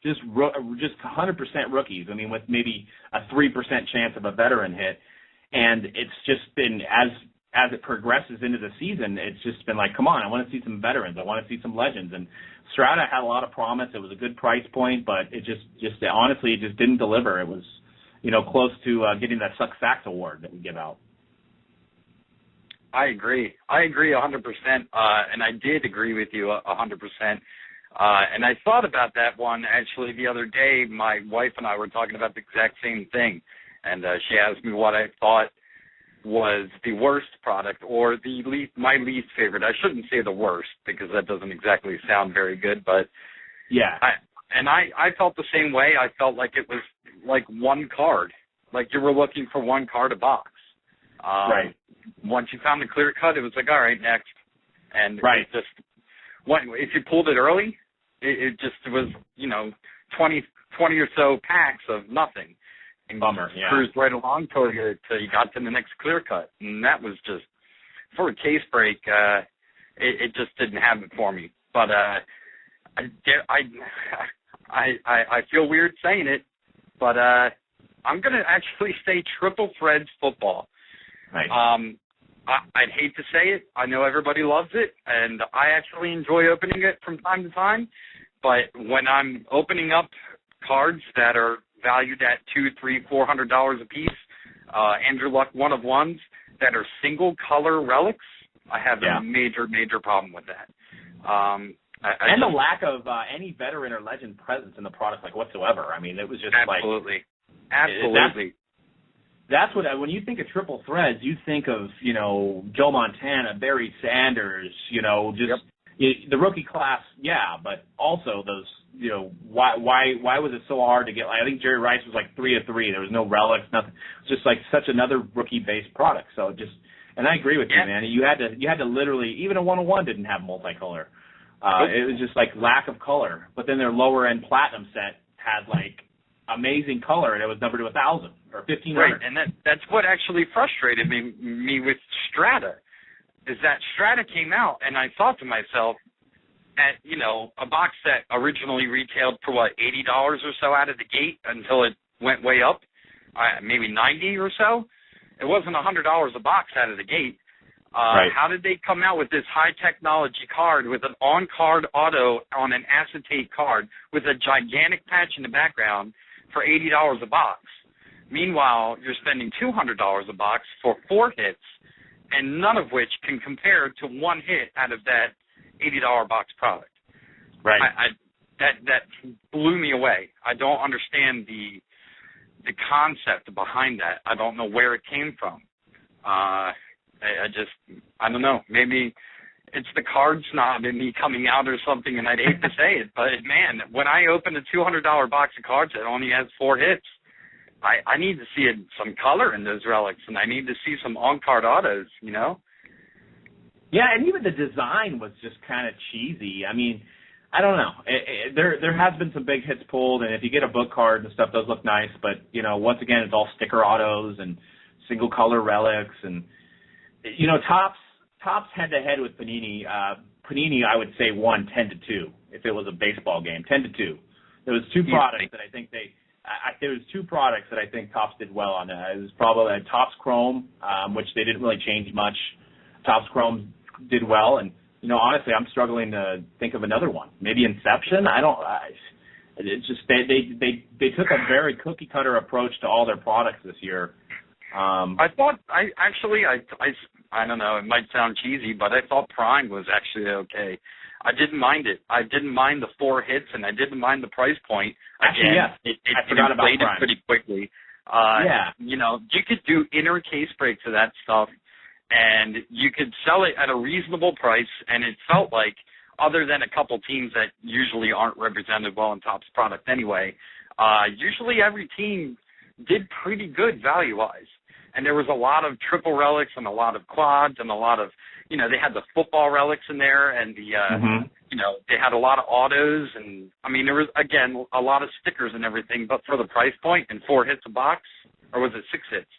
just 100% rookies. I mean, with maybe a 3% chance of a veteran hit. And it's just been, as it progresses into the season, it's just been like, come on, I want to see some veterans. I want to see some legends. And Strata had a lot of promise. It was a good price point, but it just honestly, it just didn't deliver. It was, you know, close to getting that Suck Facts award that we give out. I agree 100%, and I did agree with you 100%. And I thought about that one, actually, the other day. My wife and I were talking about the exact same thing, and she asked me what I thought was the worst product or my least favorite. I shouldn't say the worst because that doesn't exactly sound very good, but yeah. I felt the same way. I felt like it was like one card, like you were looking for one card a box. Right. Once you found the clear cut, it was like, all right, next. And right. It just, if you pulled it early, it just was, you know, 20 or so packs of nothing. And bummer, yeah. Cruised right along till you got to the next clear cut. And that was just, for a case break, it just didn't have it for me. But I feel weird saying it, but I'm going to actually say Triple Threads football. Right. I'd hate to say it. I know everybody loves it, and I actually enjoy opening it from time to time. But when I'm opening up cards that are valued at $200, $300, $400 a piece, Andrew Luck one-of-ones that are single-color relics, I have a major problem with that. And the lack of any veteran or legend presence in the product, like, whatsoever. I mean, it was just absolutely. That's what, when you think of Triple Threads, you think of, you know, Joe Montana, Barry Sanders, you know, just the rookie class, but also those, you know, why was it so hard to get? Like, I think Jerry Rice was like 3 of 3. There was no relics, nothing. It was just like such another rookie-based product. So and I agree with you, man. You had to literally, even a 101 didn't have multicolor. It was just like lack of color. But then their lower end platinum set had like amazing color, and it was numbered to 1,000 or 1,500. Right, and that's what actually frustrated me with Strata, is that Strata came out, and I thought to myself, at, you know, a box that originally retailed for, what, $80 or so out of the gate until it went way up, maybe $90 or so. It wasn't $100 a box out of the gate. Right. How did they come out with this high-technology card with an on-card auto on an acetate card with a gigantic patch in the background for $80 a box? Meanwhile, you're spending $200 a box for 4 hits, and none of which can compare to 1 hit out of that $80 box product. Right. That blew me away. I don't understand the concept behind that. I don't know where it came from. I don't know. Maybe it's the card snob in me coming out or something, and I'd hate to say it, but man, when I open a $200 box of cards that only has 4 hits, I need to see some color in those relics, and I need to see some on-card autos, you know? Yeah, and even the design was just kind of cheesy. I mean, I don't know. There has been some big hits pulled, and if you get a book card and stuff, those look nice, but, you know, once again, it's all sticker autos and single-color relics, and you know, Topps head-to-head with Panini. Panini, I would say, won 10-2 if it was a baseball game, 10-2. There was 2 products that I think there was 2 products that I think Topps did well on. It was probably Topps Chrome, which they didn't really change much. Topps Chrome did well, and you know, honestly, I'm struggling to think of another one. Maybe Inception. It's just they took a very cookie-cutter approach to all their products this year. I don't know, it might sound cheesy, but I thought Prime was actually okay. I didn't mind it. I didn't mind the 4 hits, and I didn't mind the price point. Actually, again, yes. It I forgot about Prime. pretty quickly. Yeah. You know, you could do inner case breaks of that stuff, and you could sell it at a reasonable price, and it felt like, other than a couple teams that usually aren't represented well in Topps product anyway, usually every team did pretty good value-wise. And there was a lot of triple relics and a lot of quads and a lot of, you know, they had the football relics in there and the, you know, they had a lot of autos. And, I mean, there was, again, a lot of stickers and everything, but for the price point and 4 hits a box, or was it 6 hits?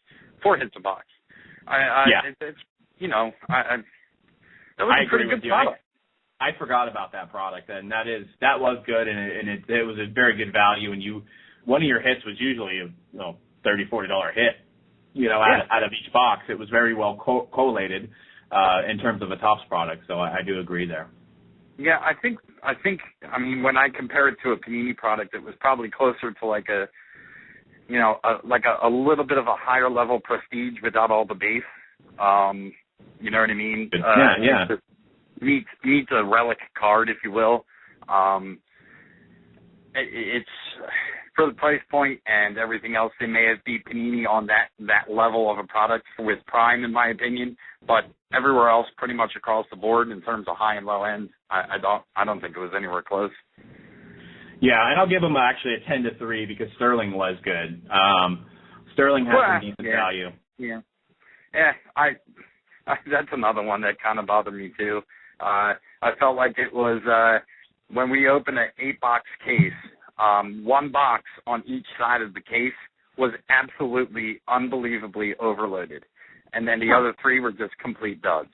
4 hits a box. It's, you know, that was a pretty good product. I forgot about that product, and that was good, and it was a very good value, and one of your hits was usually a $30-$40 hit. You know, out of each box, it was very well collated in terms of a Topps product. So I do agree there. Yeah, I think. I mean, when I compare it to a Panini product, it was probably closer to like a little bit of a higher level prestige without all the base. You know what I mean? Meets a relic card, if you will. It's for the price point and everything else, they may have beat Panini on that level of a product with Prime, in my opinion. But everywhere else, pretty much across the board, in terms of high and low end, I don't think it was anywhere close. Yeah, and I'll give them actually a 10-3 because Sterling was good. Sterling has some decent value. Yeah. I that's another one that kind of bothered me too. I felt like it was when we opened an 8-box case. 1 box on each side of the case was absolutely unbelievably overloaded. And then the other 3 were just complete duds.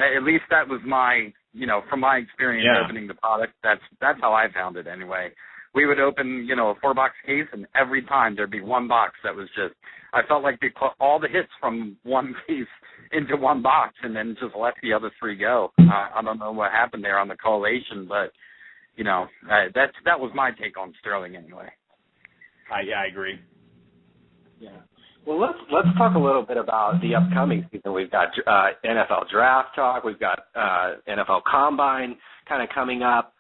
At least that was my, you know, from my experience opening the product, that's how I found it anyway. We would open, you know, a 4-box case, and every time there'd be 1 box that was just, I felt like they put all the hits from 1 piece into 1 box and then just let the other 3 go. I don't know what happened there on the collation, but you know, that was my take on Sterling anyway. I agree. Yeah. Well, let's talk a little bit about the upcoming season. We've got NFL draft talk. We've got NFL Combine kind of coming up.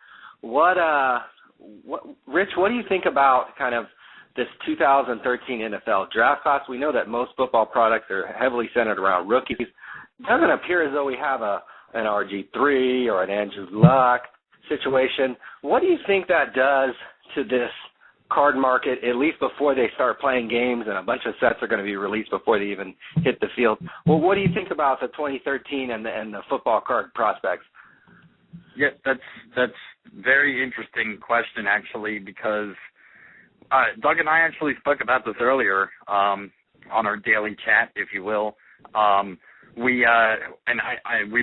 Rich, what do you think about kind of this 2013 NFL draft class? We know that most football products are heavily centered around rookies. It doesn't appear as though we have an RG3 or an Andrew Luck situation. What do you think that does to this card market, at least before they start playing games, and a bunch of sets are going to be released before they even hit the field? Well, what do you think about the 2013 and the football card prospects? Yeah, that's very interesting question, actually, because Doug and I actually spoke about this earlier on our daily chat, if you will. We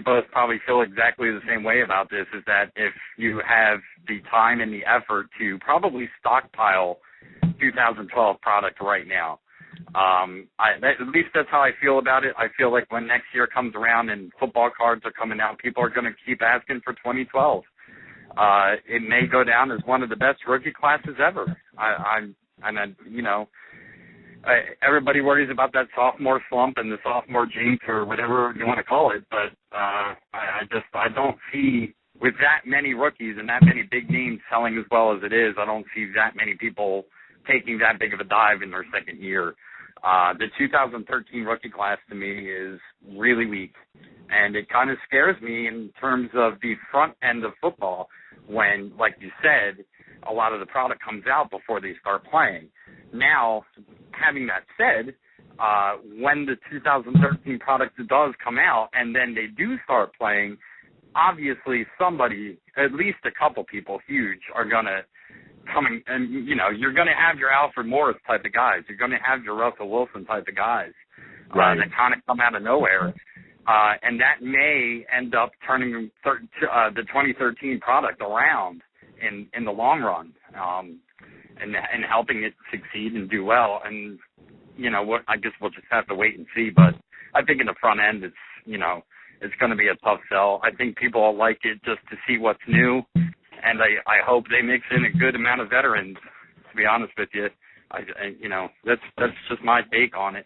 both probably feel exactly the same way about this, is that if you have the time and the effort to probably stockpile 2012 product right now, at least that's how I feel about it. I feel like when next year comes around and football cards are coming out, people are going to keep asking for 2012. It may go down as one of the best rookie classes ever. Everybody worries about that sophomore slump and the sophomore jinx or whatever you want to call it, but I don't see, with that many rookies and that many big names selling as well as it is, I don't see that many people taking that big of a dive in their second year. The 2013 rookie class to me is really weak, and it kind of scares me in terms of the front end of football when, like you said, a lot of the product comes out before they start playing. Now, having that said, when the 2013 product does come out and then they do start playing, obviously somebody, at least a couple people huge, are going to come and you're going to have your Alfred Morris type of guys. You're going to have your Russell Wilson type of guys that kind of come out of nowhere. And that may end up turning the 2013 product around in the long run, and helping it succeed and do well. And, I guess we'll just have to wait and see. But I think in the front end, it's going to be a tough sell. I think people will like it just to see what's new. And I hope they mix in a good amount of veterans, to be honest with you. That's just my take on it.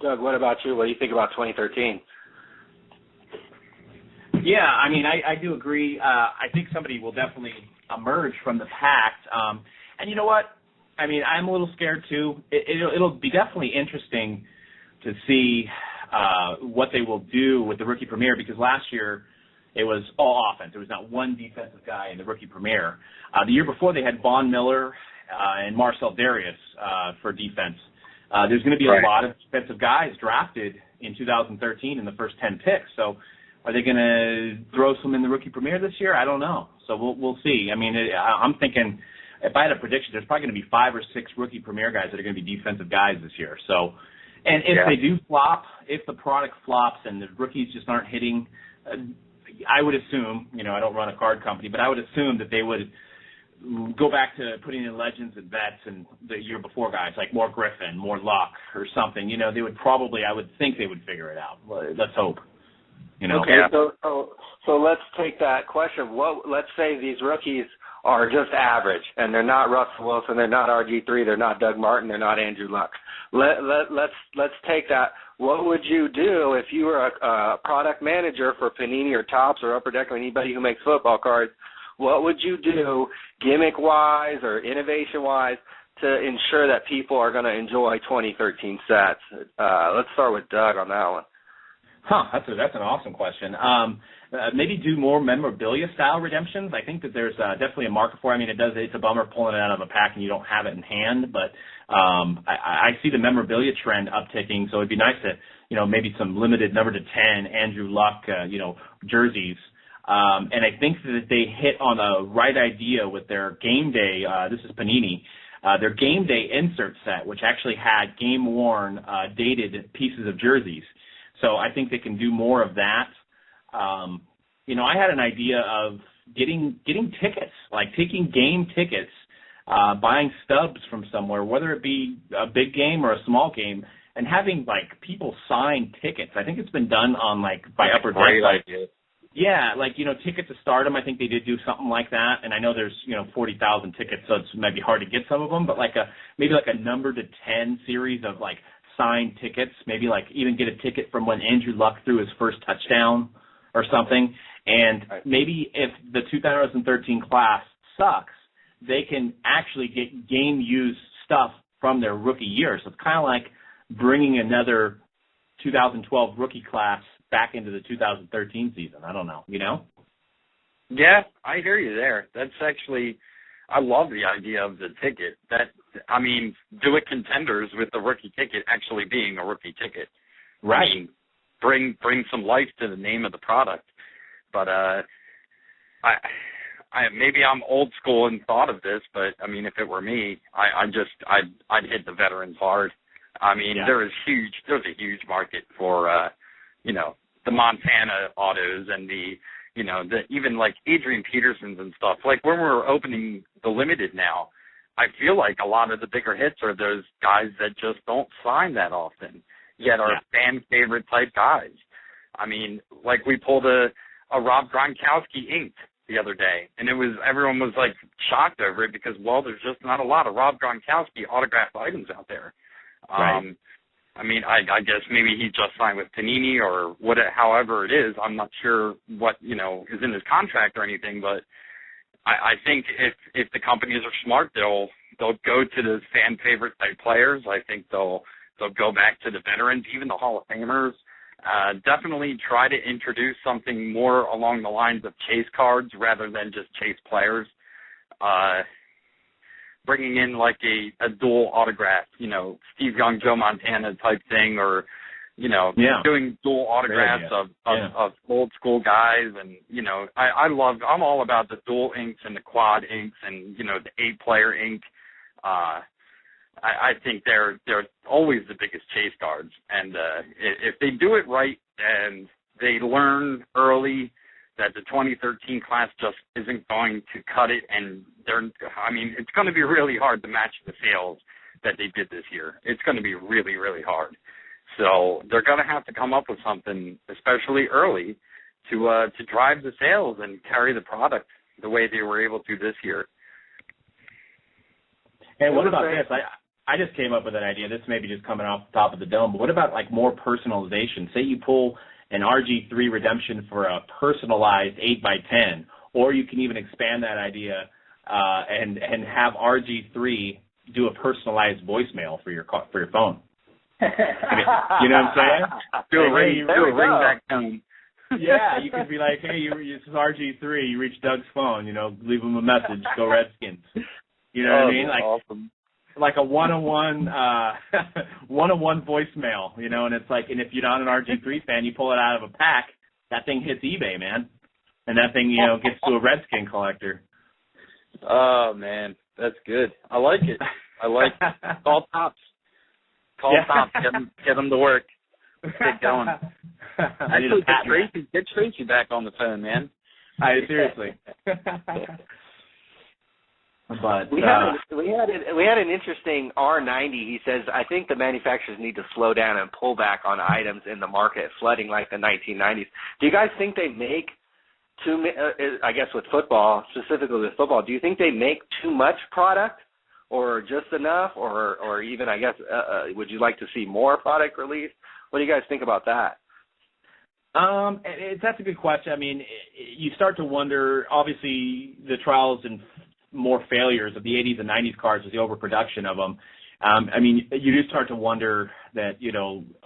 Doug, what about you? What do you think about 2013? Yeah, I do agree. I think somebody will definitely emerge from the pack. And you know what? I'm a little scared too. It'll be definitely interesting to see what they will do with the Rookie Premier, because last year it was all offense. There was not one defensive guy in the Rookie Premier. The year before they had Von Miller and Marcel Darius for defense. There's going to be a lot of defensive guys drafted in 2013 in the first 10 picks. So are they going to throw some in the Rookie Premier this year? I don't know. So we'll see. I'm thinking, if I had a prediction, there's probably going to be 5 or 6 Rookie Premier guys that are going to be defensive guys this year. So, and if they do flop, if the product flops and the rookies just aren't hitting, I would assume, I don't run a card company, but I would assume that they would go back to putting in legends and vets and the year before guys like more Griffin, more Luck or something. They would probably, I would think they would figure it out. Let's hope. Okay, so let's take that question. Let's say these rookies are just average, and they're not Russell Wilson, they're not RG3, they're not Doug Martin, they're not Andrew Luck. Let's take that. What would you do if you were a product manager for Panini or Topps or Upper Deck or anybody who makes football cards? What would you do gimmick-wise or innovation-wise to ensure that people are going to enjoy 2013 sets? Let's start with Doug on that one. That's an awesome question. Maybe do more memorabilia-style redemptions. I think that there's definitely a market for it. It's a bummer pulling it out of a pack and you don't have it in hand, but I see the memorabilia trend upticking, so it'd be nice to, maybe some limited number to 10 Andrew Luck, jerseys. And I think that they hit on a right idea with their game day. This is Panini. Their game day insert set, which actually had game-worn, dated pieces of jerseys. So I think they can do more of that. I had an idea of getting tickets, like taking game tickets, buying stubs from somewhere, whether it be a big game or a small game, and having people sign tickets. I think it's been done on by Upper Deck. Great idea. Yeah, Ticket to Stardom, I think they did do something like that. And I know there's, 40,000 tickets, so it's maybe hard to get some of them, but maybe a number to 10 series of signed tickets, maybe even get a ticket from when Andrew Luck threw his first touchdown or something. And maybe if the 2013 class sucks, they can actually get game-used stuff from their rookie year. So it's kind of like bringing another 2012 rookie class back into the 2013 season. I don't know, Yeah, I hear you there. That's actually, I love the idea of the ticket. Do it contenders with the rookie ticket actually being a rookie ticket. Right. Bring some life to the name of the product. But maybe I'm old school and thought of this, but I mean, if it were me, I'd hit the veterans hard. I mean, there's a huge market for, the Montana autos and even like Adrian Peterson's and stuff. Like when we're opening the limited now, I feel like a lot of the bigger hits are those guys that just don't sign that often, yet are fan favorite type guys. I mean, like we pulled a Rob Gronkowski inked the other day, and everyone was like shocked over it because, well, there's just not a lot of Rob Gronkowski autographed items out there. Right. I mean, I guess maybe he just signed with Panini or however it is. I'm not sure what, is in his contract or anything, but I think if the companies are smart, they'll go to the fan favorite type players. I think they'll go back to the veterans, even the Hall of Famers. Definitely try to introduce something more along the lines of chase cards rather than just chase players. Bringing in like a dual autograph, Steve Young, Joe Montana type thing, or doing dual autographs of old school guys, and I'm all about the dual inks and the quad inks and the 8-player ink. I think they're always the biggest chase cards, and if they do it right and they learn early that the 2013 class just isn't going to cut it, and it's going to be really hard to match the sales that they did this year. It's going to be really, really hard. So they're going to have to come up with something, especially early, to drive the sales and carry the product the way they were able to this year. Hey, what about this? I just came up with an idea. This may be just coming off the top of the dome, but what about like more personalization? Say you pull an RG3 redemption for a personalized 8x10, or you can even expand that idea and have RG3 do a personalized voicemail for your phone. You know what I'm saying? Do a ringback tone. Yeah, you could be like, hey, this is RG3. You reach Doug's phone. Leave him a message. Go Redskins. You know what I mean? Like, awesome. Like a one-on-one voicemail, and it's like, and if you're not an RG3 fan, you pull it out of a pack, that thing hits eBay, man, and that thing, gets to a Redskin collector. Oh man, that's good. I like it. Call Tops. Tops. Get them to work. Get going. Actually, get Tracy back on the phone, man. Seriously. But we had an interesting R90. He says, I think the manufacturers need to slow down and pull back on items in the market, flooding like the 1990s. Do you guys think they make too? I guess with football, specifically with football, do you think they make too much product, or just enough, or even I guess would you like to see more product released? What do you guys think about that? That's a good question. I mean, you start to wonder. Obviously, the trials and more failures of the 80s and 90s cards was the overproduction of them. I mean, you do start to wonder that,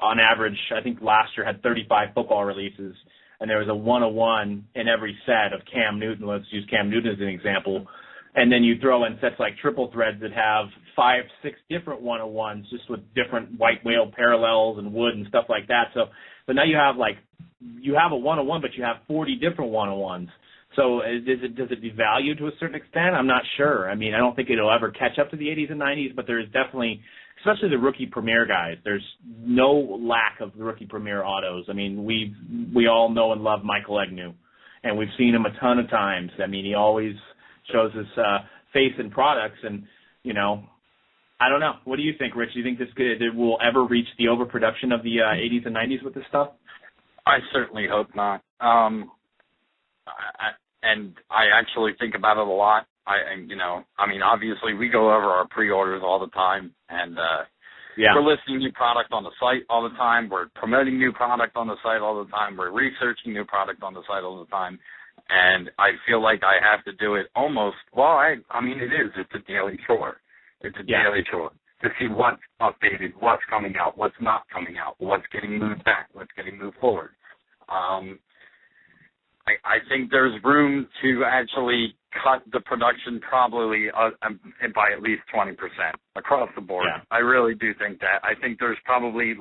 on average, I think last year had 35 football releases, and there was a 101 in every set of Cam Newton. Let's use Cam Newton as an example. And then you throw in sets like Triple Threads that have 5-6 different 101s just with different white whale parallels and wood and stuff like that. So now you have a 101, but you have 40 different 101s. So does it devalue to a certain extent? I'm not sure. I mean, I don't think it'll ever catch up to the 80s and 90s, but there's definitely, especially the rookie premier guys, there's no lack of the rookie premier autos. I mean, we all know and love Michael Egnew, and we've seen him a ton of times. I mean, he always shows his face in products, and, I don't know. What do you think, Rich? Do you think it will ever reach the overproduction of the 80s and 90s with this stuff? I certainly hope not. And I actually think about it a lot. Obviously we go over our pre-orders all the time, and we're listing new product on the site all the time. We're promoting new product on the site all the time. We're researching new product on the site all the time. And I feel like I have to do it almost, it's a daily chore. It's a daily chore to see what's updated, what's coming out, what's not coming out, what's getting moved back, what's getting moved forward. I think there's room to actually cut the production probably by at least 20% across the board. Yeah. I really do think that. I think there's probably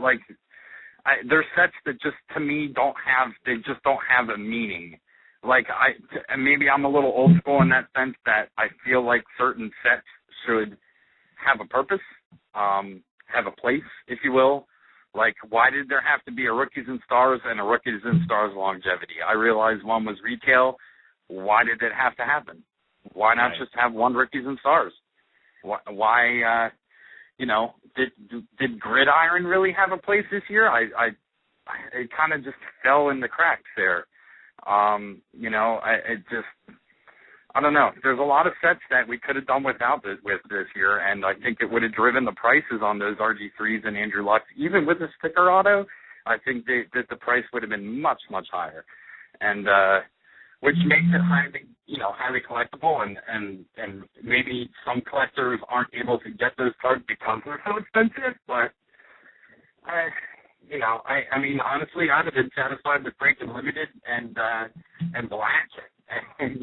there's sets that just to me don't have a meaning like maybe I'm a little old school in that sense that I feel like certain sets should have a purpose, have a place, if you will. Like, why did there have to be a Rookies and Stars and a Rookies and Stars longevity? I realize one was retail. Why did it have to happen? Why not just have one Rookies and Stars? Why did Gridiron really have a place this year? It kind of just fell in the cracks there. I don't know. There's a lot of sets that we could have done without this year, and I think it would have driven the prices on those RG3s and Andrew Luck. Even with the sticker auto, I think that the price would have been much, much higher, and which makes it highly collectible, and maybe some collectors aren't able to get those cards because they're so expensive, but I mean, honestly, I'd have been satisfied with Breaking Limited and Black. And,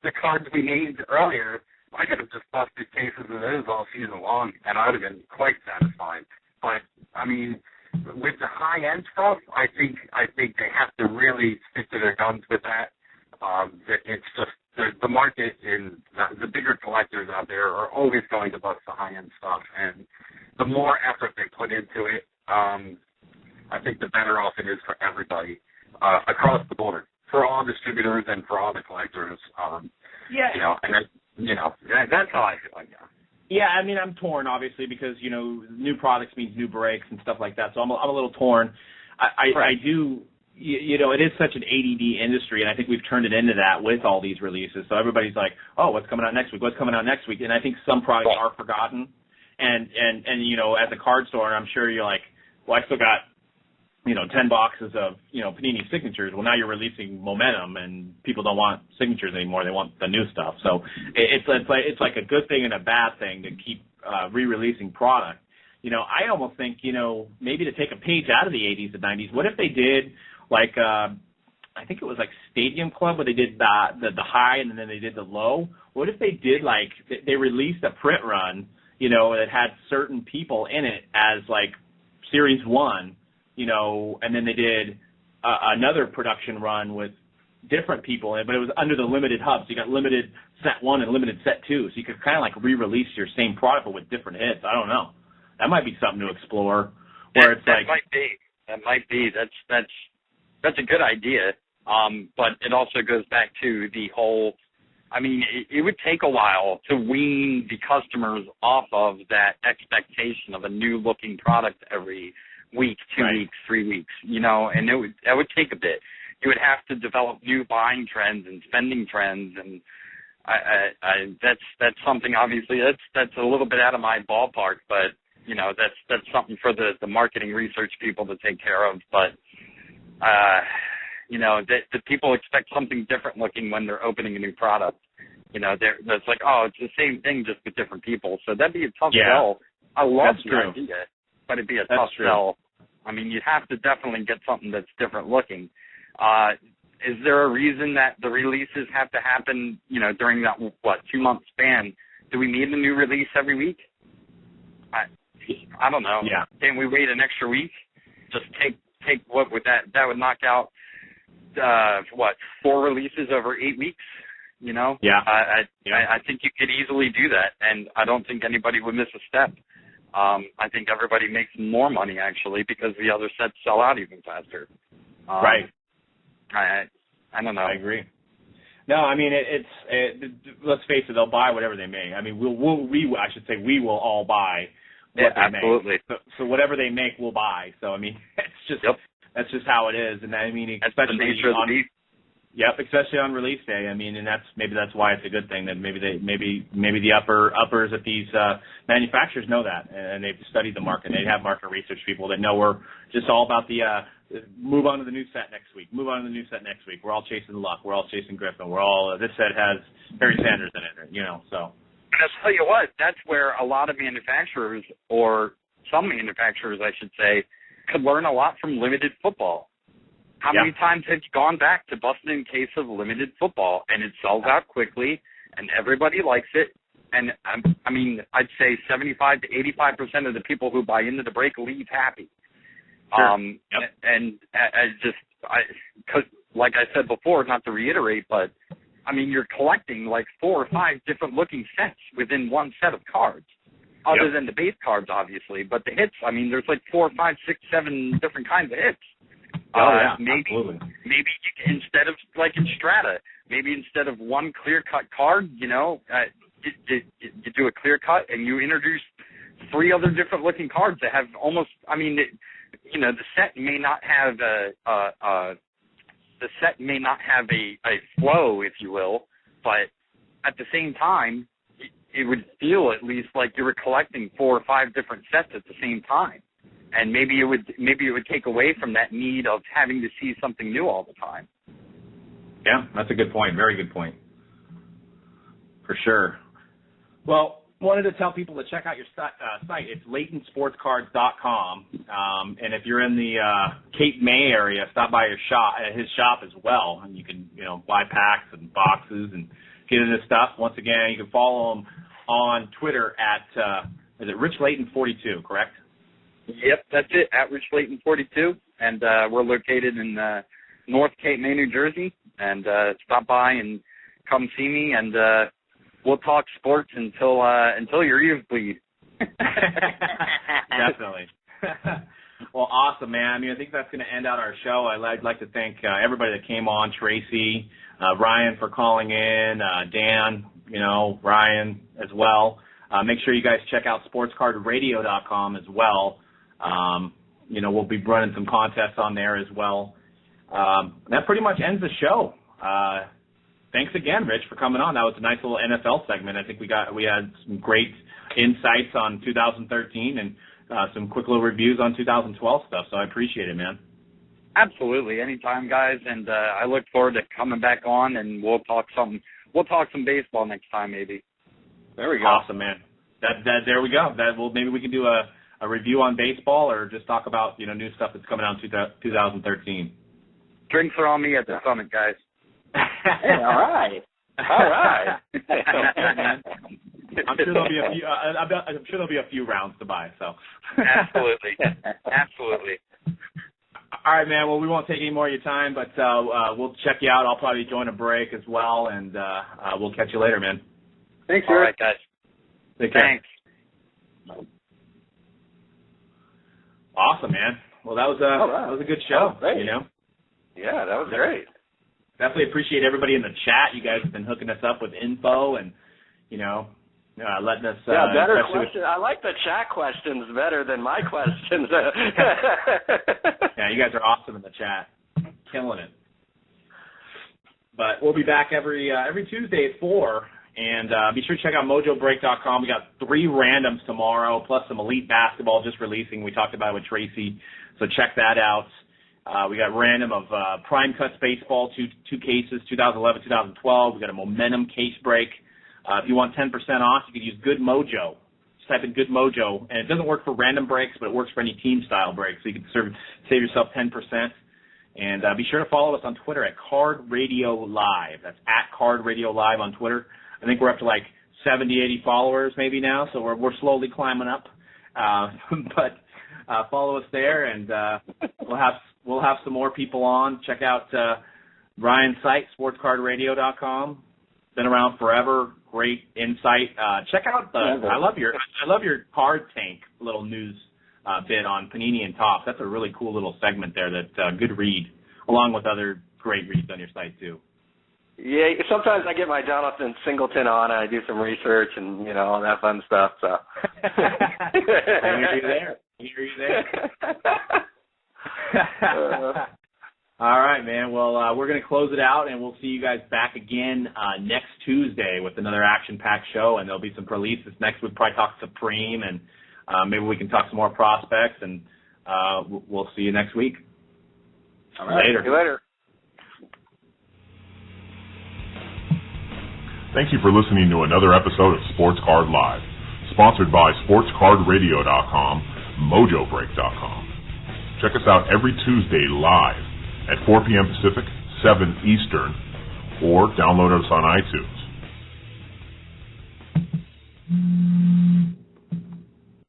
the cards we named earlier, I could have just busted cases of those all season long, and I would have been quite satisfied. But, I mean, with the high-end stuff, I think they have to really stick to their guns with that. It's just the market and the bigger collectors out there are always going to bust the high-end stuff, and the more effort they put into it, I think the better off it is for everybody across the board, for all distributors and for all the collectors. That's how I feel like that. Yeah, I mean, I'm torn, obviously, because, new products means new breaks and stuff like that, so I'm a little torn. I do, it is such an ADD industry, and I think we've turned it into that with all these releases. So everybody's like, oh, what's coming out next week? What's coming out next week? And I think some products are forgotten. And as a card store, I'm sure you're like, well, I still got, 10 boxes of, Panini signatures. Well, now you're releasing Momentum, and people don't want signatures anymore. They want the new stuff. So it's like a good thing and a bad thing to keep re-releasing product. I almost think, maybe to take a page out of the 80s and 90s, what if they did, like, I think it was like Stadium Club, where they did the high and then they did the low. What if they did, like, they released a print run, that had certain people in it as, like, Series 1, and then they did another production run with different people in it, but it was under the limited hub. So you got limited set 1 and limited set 2. So you could kind of like re-release your same product but with different hits. I don't know. That might be something to explore. Where that might be. That's a good idea. But it also goes back to the whole, I mean, it would take a while to wean the customers off of that expectation of a new looking product every week, 2 weeks, 3 weeks, and that would take a bit. You would have to develop new buying trends and spending trends, and that's something, obviously that's a little bit out of my ballpark, but that's something for the marketing research people to take care of. But the people expect something different looking when they're opening a new product. That's like, oh, it's the same thing just with different people. So that'd be a tough sell. I love the idea, but it'd be a tough sell. I mean, you'd have to definitely get something that's different looking. Is there a reason that the releases have to happen, during that, 2-month span? Do we need a new release every week? I don't know. Yeah. Can we wait an extra week? Just take what would that would knock out, 4 releases over 8 weeks? Yeah. I think you could easily do that, and I don't think anybody would miss a step. I think everybody makes more money, actually, because the other sets sell out even faster. Right. I don't know. I agree. No, I mean, let's face it, they'll buy whatever they make. I mean, we will all buy what they absolutely. make. So whatever they make, we'll buy. So, I mean, that's just how it is. And I mean, especially the nature of the beast. Yep, especially on release day. I mean, and that's why it's a good thing that maybe the uppers at these manufacturers know that, and they've studied the market. They have market research people that know we're just all about the move on to the new set next week. Move on to the new set next week. We're all chasing Luck. We're all chasing Griffin. We're all this set has Barry Sanders in it. So. And I'll tell you what, that's where a lot of manufacturers, or some manufacturers, I should say, could learn a lot from limited football. How many times have you gone back to busting in case of limited football, and it sells out quickly, and everybody likes it? And, I mean, I'd say 75 to 85% of the people who buy into the break leave happy. Sure. And because like I said before, not to reiterate, but I mean, you're collecting like 4 or 5 different looking sets within one set of cards, other than the base cards, obviously. But the hits, I mean, there's like 4, 5, 6, 7 different kinds of hits. Absolutely. Maybe instead of like in Strata, maybe instead of one clear-cut card, you do a clear-cut and you introduce 3 other different looking cards that have almost, I mean, the set may not have a flow, if you will, but at the same time, it would feel at least like you were collecting 4 or 5 different sets at the same time. And maybe it would take away from that need of having to see something new all the time. Yeah, that's a good point. Very good point. For sure. Well, wanted to tell people to check out your site. It's LaytonSportsCards.com. And if you're in the Cape May area, stop by his shop as well. And you can, buy packs and boxes and get into stuff. Once again, you can follow him on Twitter at, is it Rich Layton 42, correct? Yep, that's it, at Rich Layton 42. And we're located in North Cape May, New Jersey. And stop by and come see me, and we'll talk sports until your ears bleed. Definitely. Well, awesome, man. I mean, I think that's going to end out our show. I'd like to thank everybody that came on, Tracy, Ryan for calling in, Dan, Ryan as well. Make sure you guys check out sportscardradio.com as well. We'll be running some contests on there as well. That pretty much ends the show. Thanks again, Rich, for coming on. That was a nice little NFL segment. I think we had some great insights on 2013 and some quick little reviews on 2012 stuff. So I appreciate it, man. Absolutely, anytime, guys. And I look forward to coming back on, and we'll talk some baseball next time, maybe. There we go. Awesome, man. There we go. Maybe we can do a review on baseball, or just talk about new stuff that's coming out in 2013. Drinks are on me at the summit, guys. Hey, all right. I'm sure there'll be a few rounds to buy. So. Absolutely. All right, man. Well, we won't take any more of your time, but we'll check you out. I'll probably join a break as well, and we'll catch you later, man. Thanks, all right, guys. Take care. Thanks. Awesome, man. Well, that was a good show. Yeah, that was great. Definitely appreciate everybody in the chat. You guys have been hooking us up with info and, letting us. Better questions. I like the chat questions better than my questions. Yeah, you guys are awesome in the chat. Killing it. But we'll be back every Tuesday at 4. And be sure to check out MojoBreak.com. We got 3 randoms tomorrow, plus some Elite Basketball just releasing. We talked about it with Tracy, so check that out. We got random of Prime Cuts Baseball, two cases, 2011, 2012. We got a Momentum case break. If you want 10% off, you can use Good Mojo. Just type in Good Mojo, and it doesn't work for random breaks, but it works for any team-style breaks, so you can save yourself 10%. And be sure to follow us on Twitter at Card Radio Live. That's at Card Radio Live on Twitter. I think we're up to like 70, 80 followers maybe now, so we're slowly climbing up. But follow us there, and we'll have some more people on. Check out Ryan's site, sportscardradio.com. Been around forever. Great insight. Check out I love your card tank little news bit on Panini and Topps. That's a really cool little segment there. That good read, along with other great reads on your site too. Yeah, sometimes I get my Jonathan Singleton on and I do some research and, all that fun stuff. So. I hear you there. All right, man. Well, we're going to close it out, and we'll see you guys back again next Tuesday with another action-packed show, and there'll be some releases. Next we'll probably talk Supreme, and maybe we can talk some more prospects, and we'll see you next week. All right. Later. See you later. Thank you for listening to another episode of Sports Card Live, sponsored by SportsCardRadio.com, MojoBreak.com. Check us out every Tuesday live at 4 p.m. Pacific, 7 Eastern, or download us on iTunes.